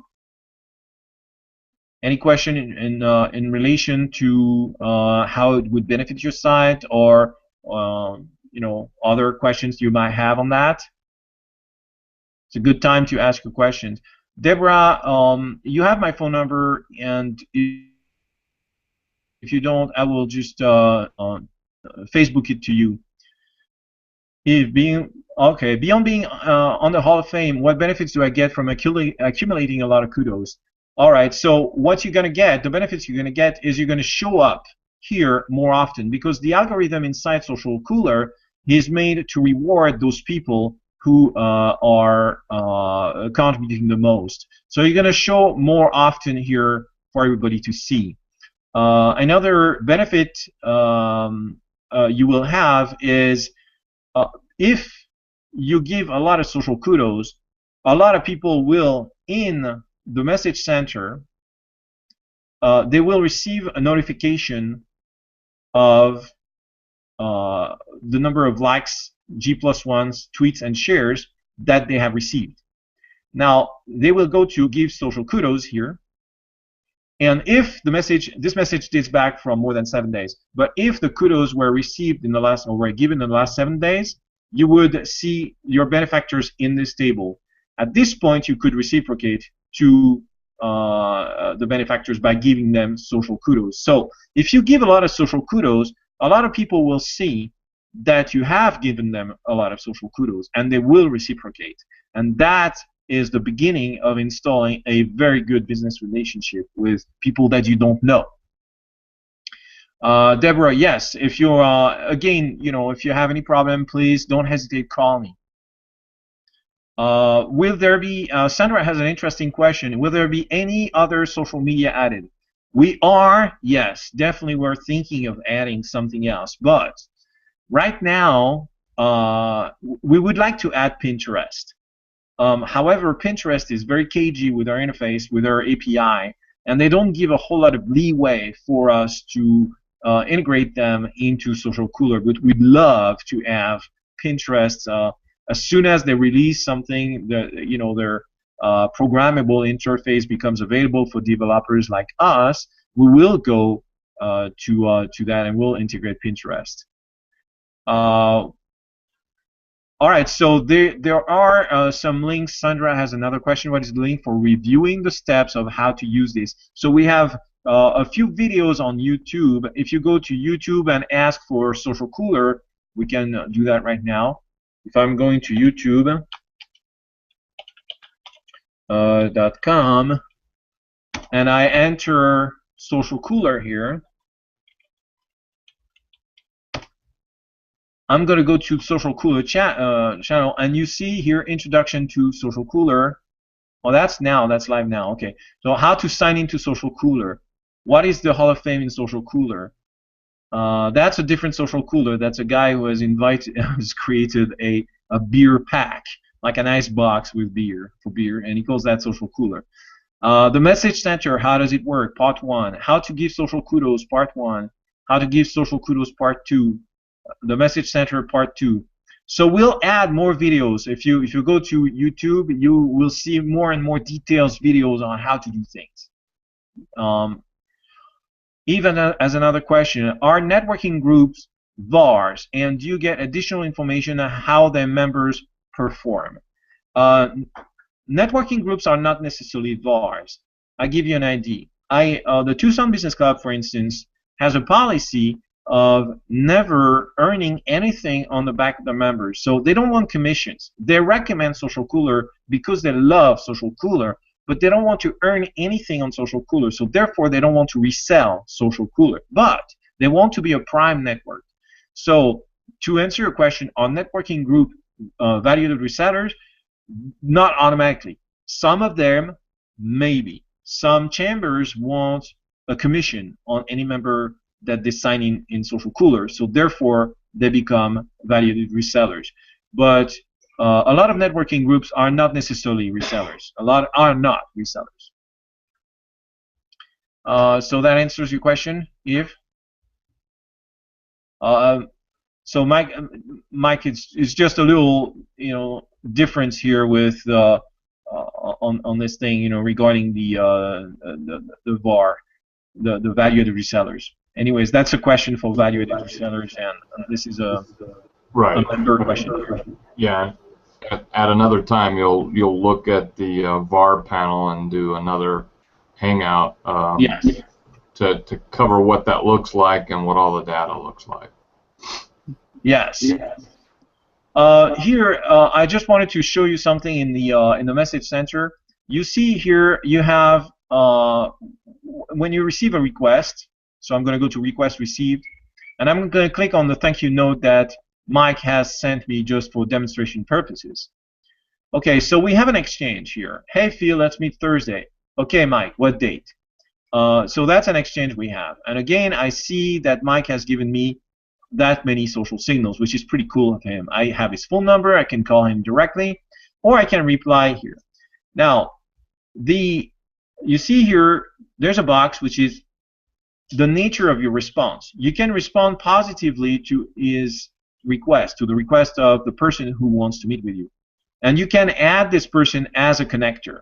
any question in relation to how it would benefit your site, or other questions you might have on that? It's a good time to ask your questions. Deborah, you have my phone number, and if you don't, I will just Facebook it to you. Beyond being on the Hall of Fame, what benefits do I get from accumulating a lot of kudos? All right, so what you're going to get, the benefits you're going to get is you're going to show up here more often, because the algorithm inside socialCOOLER is made to reward those people who are contributing the most. So you're going to show more often here for everybody to see. Another benefit you will have is if you give a lot of social kudos, a lot of people will, in the message center, they will receive a notification of the number of likes, G+1s, tweets, and shares that they have received. Now, they will go to give social kudos here, and if this message dates back from more than 7 days, but if the kudos were received in the last, or were given in the last 7 days, you would see your benefactors in this table. At this point, you could reciprocate to the benefactors by giving them social kudos. So if you give a lot of social kudos, a lot of people will see that you have given them a lot of social kudos, and they will reciprocate. And that is the beginning of installing a very good business relationship with people that you don't know. Deborah, yes, if you again, if you have any problem, please don't hesitate, call me. Will there be, Sandra has an interesting question, will there be any other social media added? We are, yes, definitely we're thinking of adding something else, but right now we would like to add Pinterest. However, Pinterest is very cagey with our interface, with our API, and they don't give a whole lot of leeway for us to integrate them into socialCOOLER. But we'd love to have Pinterest as soon as they release something, their programmable interface becomes available for developers like us. We will go to that, and we'll integrate Pinterest. All right, so there are some links. Sandra has another question. What is the link for reviewing the steps of how to use this? So we have a few videos on YouTube. If you go to YouTube and ask for socialCOOLER, we can do that right now. If I'm going to YouTube.com and I enter socialCOOLER here, I'm going to go to socialCOOLER channel, and you see here introduction to socialCOOLER. Oh, that's live now. Okay. So how to sign into socialCOOLER? What is the Hall of Fame in socialCOOLER? That's a different socialCOOLER. That's a guy who has created a beer pack. like a nice box with beer for beer, and he calls that social cooler. The message center, how does it work? Part 1. How to give social kudos, Part 1. How to give social kudos, Part 2. The message center, Part 2. So we'll add more videos. If you go to YouTube, you will see more and more details videos on how to do things. Even as another question, are networking groups VARs, and do you get additional information on how their members perform? Networking groups are not necessarily VARs. I'll give you an idea. The Tucson Business Club, for instance, has a policy of never earning anything on the back of the members. So they don't want commissions. They recommend socialCOOLER because they love socialCOOLER, but they don't want to earn anything on socialCOOLER. So therefore, they don't want to resell socialCOOLER. But they want to be a prime network. So to answer your question, on networking group valued resellers, not automatically. Some of them, maybe. Some chambers want a commission on any member that they sign in socialCOOLER, so therefore they become valued resellers. But a lot of networking groups are not necessarily resellers. A lot are not resellers. So that answers your question, Eve. So Mike, it's just a little, difference here with on this thing, regarding the VAR, the value-added resellers. Anyways, that's a question for value-added resellers, and this is a member question. Yeah. At another time, you'll look at the VAR panel and do another hangout Yes. to cover what that looks like and what all the data looks like. Yes. Here, I just wanted to show you something in the message center. You see here, you have when you receive a request. So I'm going to go to request received, and I'm going to click on the thank you note that Mike has sent me just for demonstration purposes. Okay, so we have an exchange here. Hey Phil, let's meet Thursday. Okay, Mike, what date? So that's an exchange we have. And again, I see that Mike has given me that many social signals, which is pretty cool of him. I have his phone number, I can call him directly, or I can reply here. Now, you see here, there's a box which is the nature of your response. You can respond positively to his request, to the request of the person who wants to meet with you. And you can add this person as a connector.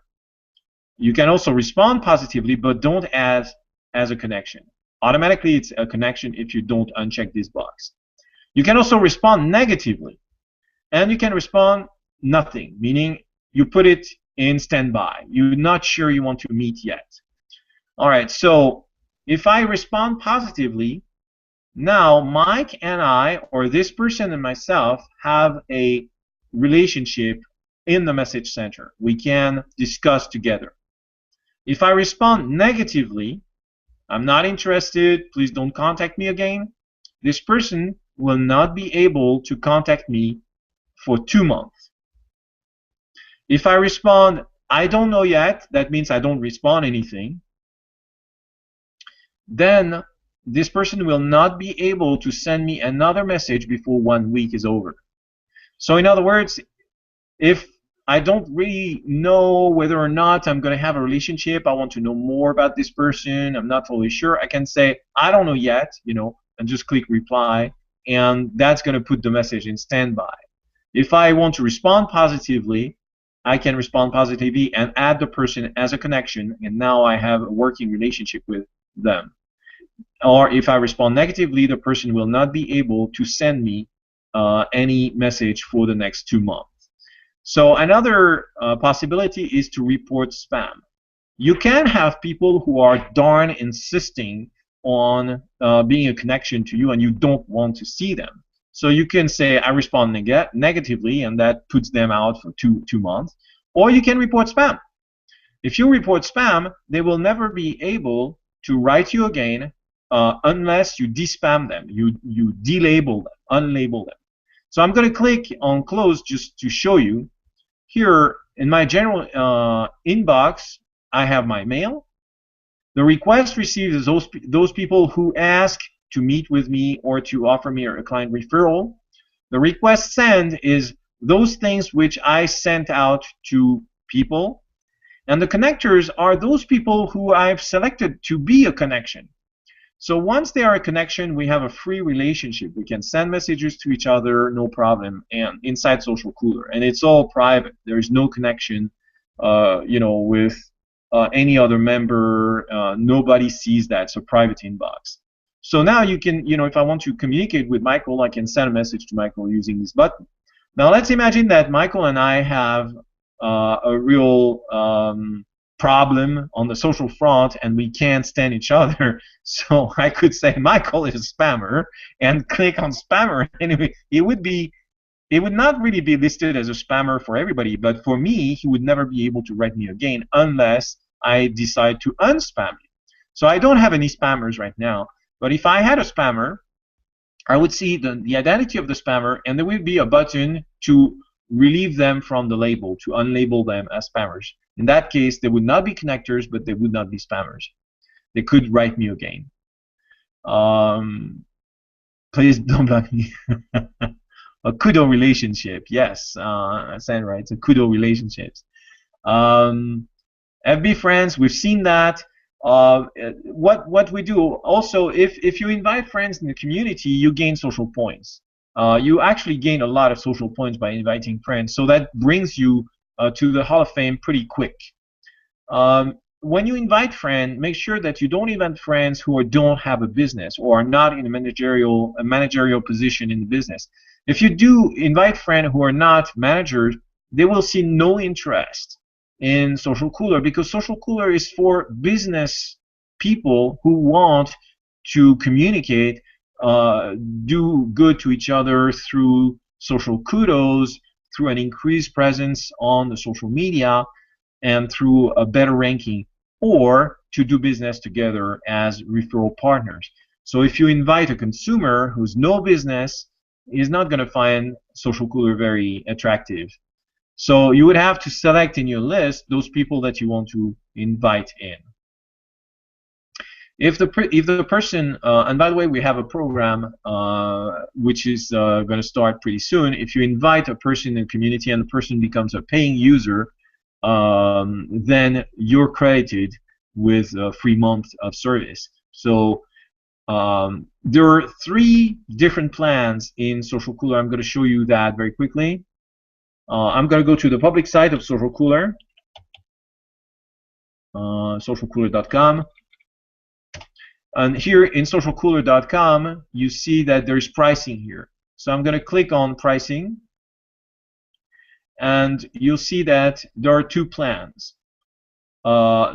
You can also respond positively, but don't add as a connection. Automatically, it's a connection if you don't uncheck this box. You can also respond negatively. And you can respond nothing, meaning you put it in standby. You're not sure you want to meet yet. All right, so if I respond positively, now Mike and I, or this person and myself, have a relationship in the message center. We can discuss together. If I respond negatively, I'm not interested, please don't contact me again, this person will not be able to contact me for 2 months. If I respond, I don't know yet, that means I don't respond anything, then this person will not be able to send me another message before 1 week is over. So in other words, if I don't really know whether or not I'm going to have a relationship, I want to know more about this person, I'm not totally sure, I can say, I don't know yet, and just click reply, and that's going to put the message in standby. If I want to respond positively, I can respond positively and add the person as a connection, and now I have a working relationship with them. Or if I respond negatively, the person will not be able to send me any message for the next 2 months. So another possibility is to report spam. You can have people who are darn insisting on being a connection to you and you don't want to see them. So you can say, I respond negatively, and that puts them out for two months. Or you can report spam. If you report spam, they will never be able to write you again unless you de-spam them, you delabel them, unlabel them. So I'm going to click on close just to show you. Here in my general inbox, I have my mail. The request received is those people who ask to meet with me or to offer me a client referral. The request sent is those things which I sent out to people. And the connectors are those people who I've selected to be a connection. So once they are a connection, we have a free relationship. We can send messages to each other, no problem, and inside socialCOOLER. And it's all private. There is no connection, with any other member. Nobody sees that. It's a private inbox. So now you can, if I want to communicate with Michael, I can send a message to Michael using this button. Now let's imagine that Michael and I have a real problem on the social front, and we can't stand each other. So I could say Michael is a spammer and click on spammer. Anyway, it would not really be listed as a spammer for everybody, but for me, he would never be able to write me again unless I decide to unspam him. So I don't have any spammers right now, but if I had a spammer, I would see the identity of the spammer, and there would be a button to relieve them from the label, to unlabel them as spammers. In that case, they would not be connectors, but they would not be spammers. They could write me again. Please don't block me. A kudo relationship, yes, Sandra, right? It's a kudo relationships. FB friends, we've seen that. What we do also, if you invite friends in the community, you gain social points. You actually gain a lot of social points by inviting friends, so that brings you to the Hall of Fame pretty quick. When you invite friends, make sure that you don't invite friends who don't have a business or are not in a managerial position in the business. If you do invite friends who are not managers, they will see no interest in socialCOOLER, because socialCOOLER is for business people who want to communicate, do good to each other through social kudos, through an increased presence on the social media, and through a better ranking, or to do business together as referral partners. So if you invite a consumer who's no business, he's not going to find socialCOOLER very attractive. So you would have to select in your list those people that you want to invite in. If the person, and by the way, we have a program which is going to start pretty soon. If you invite a person in the community and the person becomes a paying user, then you're credited with a free month of service. So there are 3 different plans in socialCOOLER. I'm going to show you that very quickly. I'm going to go to the public site of socialCOOLER, socialCOOLER.com. And here in socialCOOLER.com, you see that there's pricing here. So I'm going to click on pricing, and you'll see that there are 2 plans.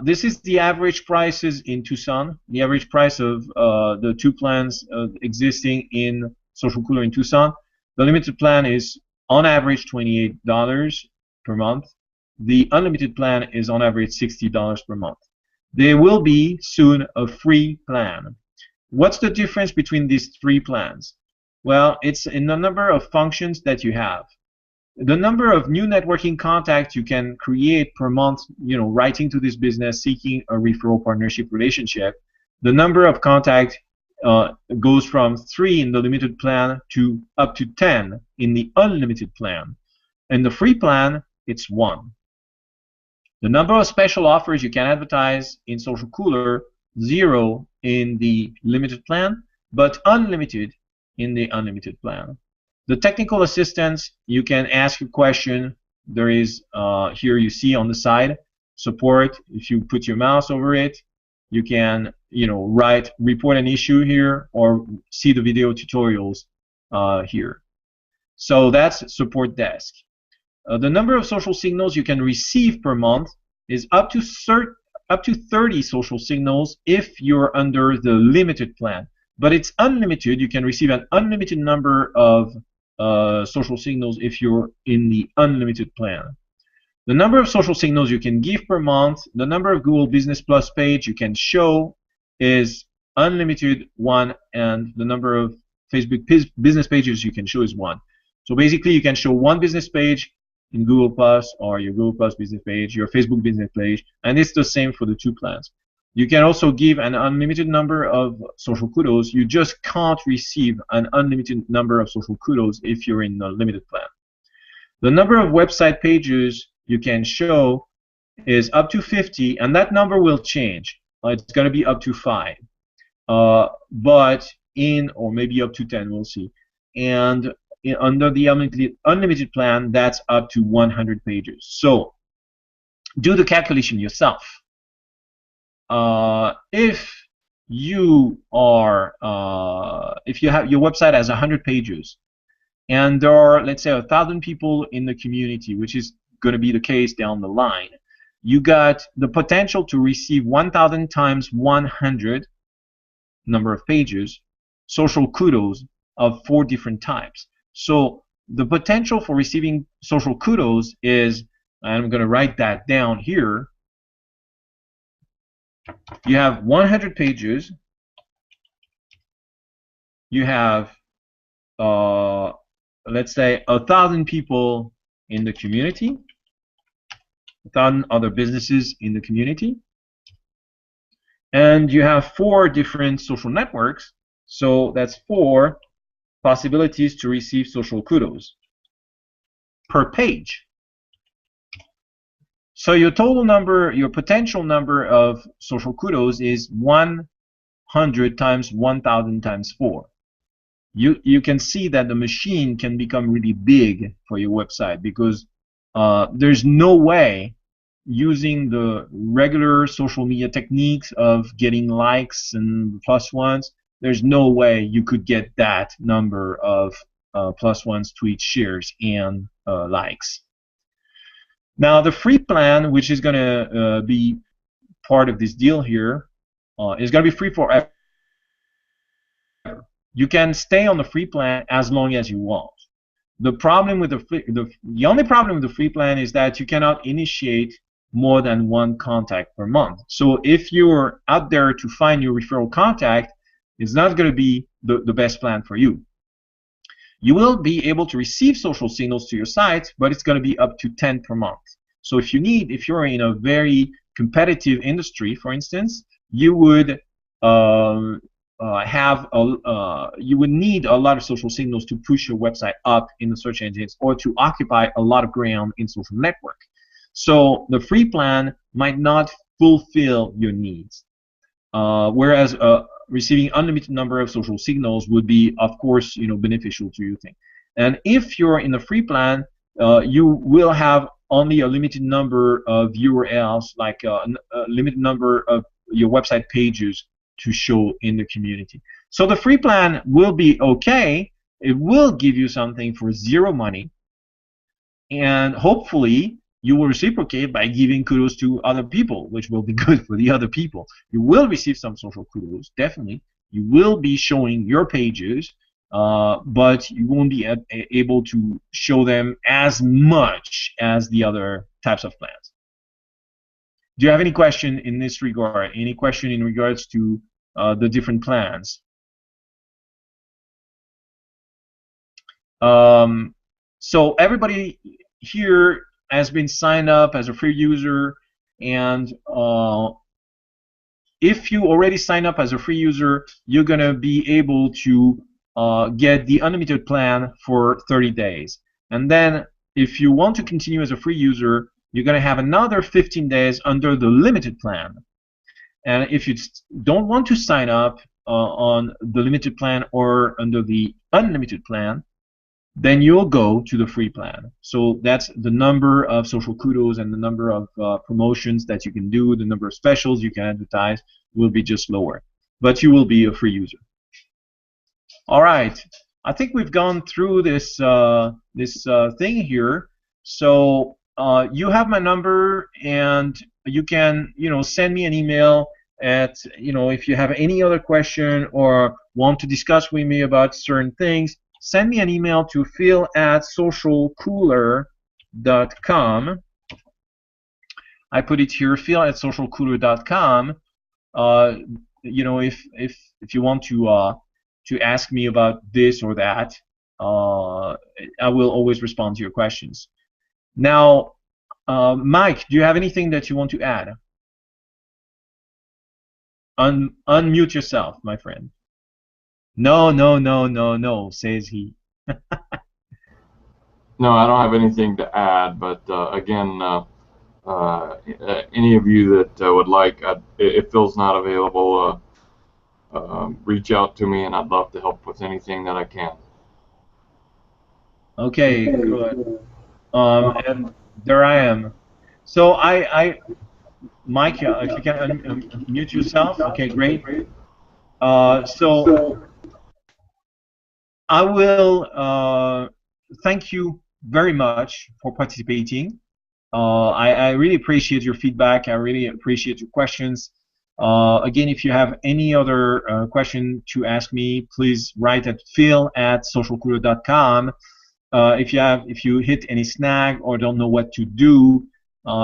This is the average prices in Tucson, the average price of the 2 plans existing in socialCOOLER in Tucson. The limited plan is on average $28 per month. The unlimited plan is on average $60 per month. There will be soon a free plan. What's the difference between these 3 plans? Well, it's in the number of functions that you have. The number of new networking contacts you can create per month, writing to this business, seeking a referral partnership relationship. The number of contacts goes from 3 in the limited plan to up to 10 in the unlimited plan. In the free plan, it's 1. The number of special offers you can advertise in socialCOOLER, 0 in the limited plan, but unlimited in the unlimited plan. The technical assistance, you can ask a question. There is, here you see on the side, support. If you put your mouse over it, you can, report an issue here or see the video tutorials here. So that's support desk. The number of social signals you can receive per month is up to 30 social signals if you're under the limited plan. But it's unlimited. You can receive an unlimited number of social signals if you're in the unlimited plan. The number of social signals you can give per month, the number of Google Business Plus page you can show is unlimited 1, and the number of Facebook business pages you can show is 1. So basically you can show 1 business page in Google Plus, or your Google Plus business page, your Facebook business page, and it's the same for the 2 plans. You can also give an unlimited number of social kudos. You just can't receive an unlimited number of social kudos if you're in the limited plan. The number of website pages you can show is up to 50, and that number will change. It's going to be up to 5. But or maybe up to 10, we'll see. And under the unlimited plan, that's up to 100 pages. So do the calculation yourself. If you have your website has 100 pages, and there are, let's say, 1,000 people in the community, which is going to be the case down the line, you got the potential to receive 1,000 times 100 number of pages social kudos of 4 different types. So the potential for receiving social kudos is, I'm going to write that down here, you have 100 pages, you have let's say 1,000 people in the community, 1,000 other businesses in the community, and you have 4 different social networks, so that's 4 possibilities to receive social kudos per page. So your total number, your potential number of social kudos is 100 times 1,000 times 4. You can see that the machine can become really big for your website, because there's no way, using the regular social media techniques of getting likes and plus ones, there's no way you could get that number of plus ones, tweets, shares, and likes. Now the free plan, which is going to be part of this deal here, is going to be free forever. You can stay on the free plan as long as you want. The problem with the only problem with the free plan is that you cannot initiate more than 1 contact per month. So if you're out there to find your referral contact, it's not going to be the best plan for you. You will be able to receive social signals to your site, but it's going to be up to 10 per month. So if you're in a very competitive industry, for instance, you would you would need a lot of social signals to push your website up in the search engines, or to occupy a lot of ground in social network. So the free plan might not fulfill your needs, whereas receiving unlimited number of social signals would be, of course, beneficial to your thing. And if you're in the free plan, you will have only a limited number of URLs, like a limited number of your website pages to show in the community. So the free plan will be okay. It will give you something for 0 money, and hopefully you will reciprocate by giving kudos to other people, which will be good for the other people. You will receive some social kudos, definitely. You will be showing your pages, but you won't be able to show them as much as the other types of plans. Do you have any question in this regard? Any question in regards to the different plans? So everybody here has been signed up as a free user, and if you already sign up as a free user, you're going to be able to get the unlimited plan for 30 days. And then if you want to continue as a free user, you're going to have another 15 days under the limited plan. And if you don't want to sign up on the limited plan or under the unlimited plan, then you'll go to the free plan. So that's the number of social kudos and the number of promotions that you can do, the number of specials you can advertise will be just lower. But you will be a free user. All right. I think we've gone through this thing here. So you have my number, and you can send me an email at if you have any other question or want to discuss with me about certain things. Send me an email to phil@socialcooler.com. I put it here, phil@socialcooler.com. If you want to ask me about this or that, I will always respond to your questions. Now, Mike, do you have anything that you want to add? Unmute yourself, my friend. No, no, no, no, no, says he. No, I don't have anything to add, but again, any of you that would like, if Phil's not available, reach out to me, and I'd love to help with anything that I can. Okay, good. And there I am. So Mike, if you can mute yourself. Okay, great. So I will thank you very much for participating. I really appreciate your feedback. I really appreciate your questions. Again, if you have any other question to ask me, please write at phil@socialcooler.com. If you hit any snag or don't know what to do,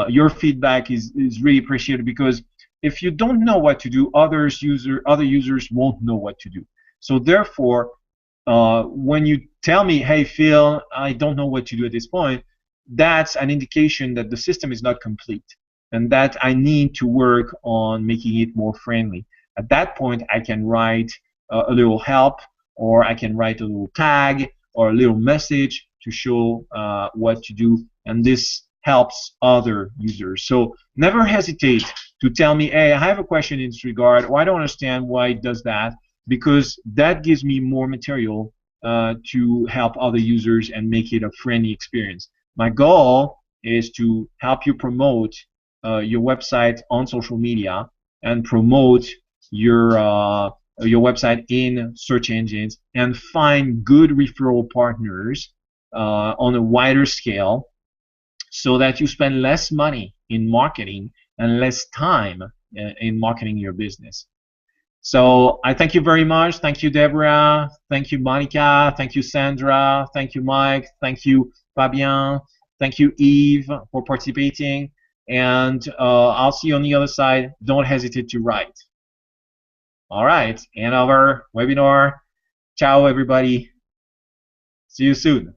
your feedback is really appreciated, because if you don't know what to do, other users won't know what to do. So therefore, when you tell me, hey Phil, I don't know what to do at this point, that's an indication that the system is not complete and that I need to work on making it more friendly. At that point, I can write a little help, or I can write a little tag or a little message to show what to do, and this helps other users. So never hesitate to tell me, hey, I have a question in this regard, or I don't understand why it does that, because that gives me more material to help other users and make it a friendly experience. My goal is to help you promote your website on social media and promote your website in search engines and find good referral partners on a wider scale, so that you spend less money in marketing and less time in marketing your business. So I thank you very much. Thank you, Deborah. Thank you, Monica. Thank you, Sandra. Thank you, Mike. Thank you, Fabien. Thank you, Eve, for participating. And I'll see you on the other side. Don't hesitate to write. All right. End of our webinar. Ciao, everybody. See you soon.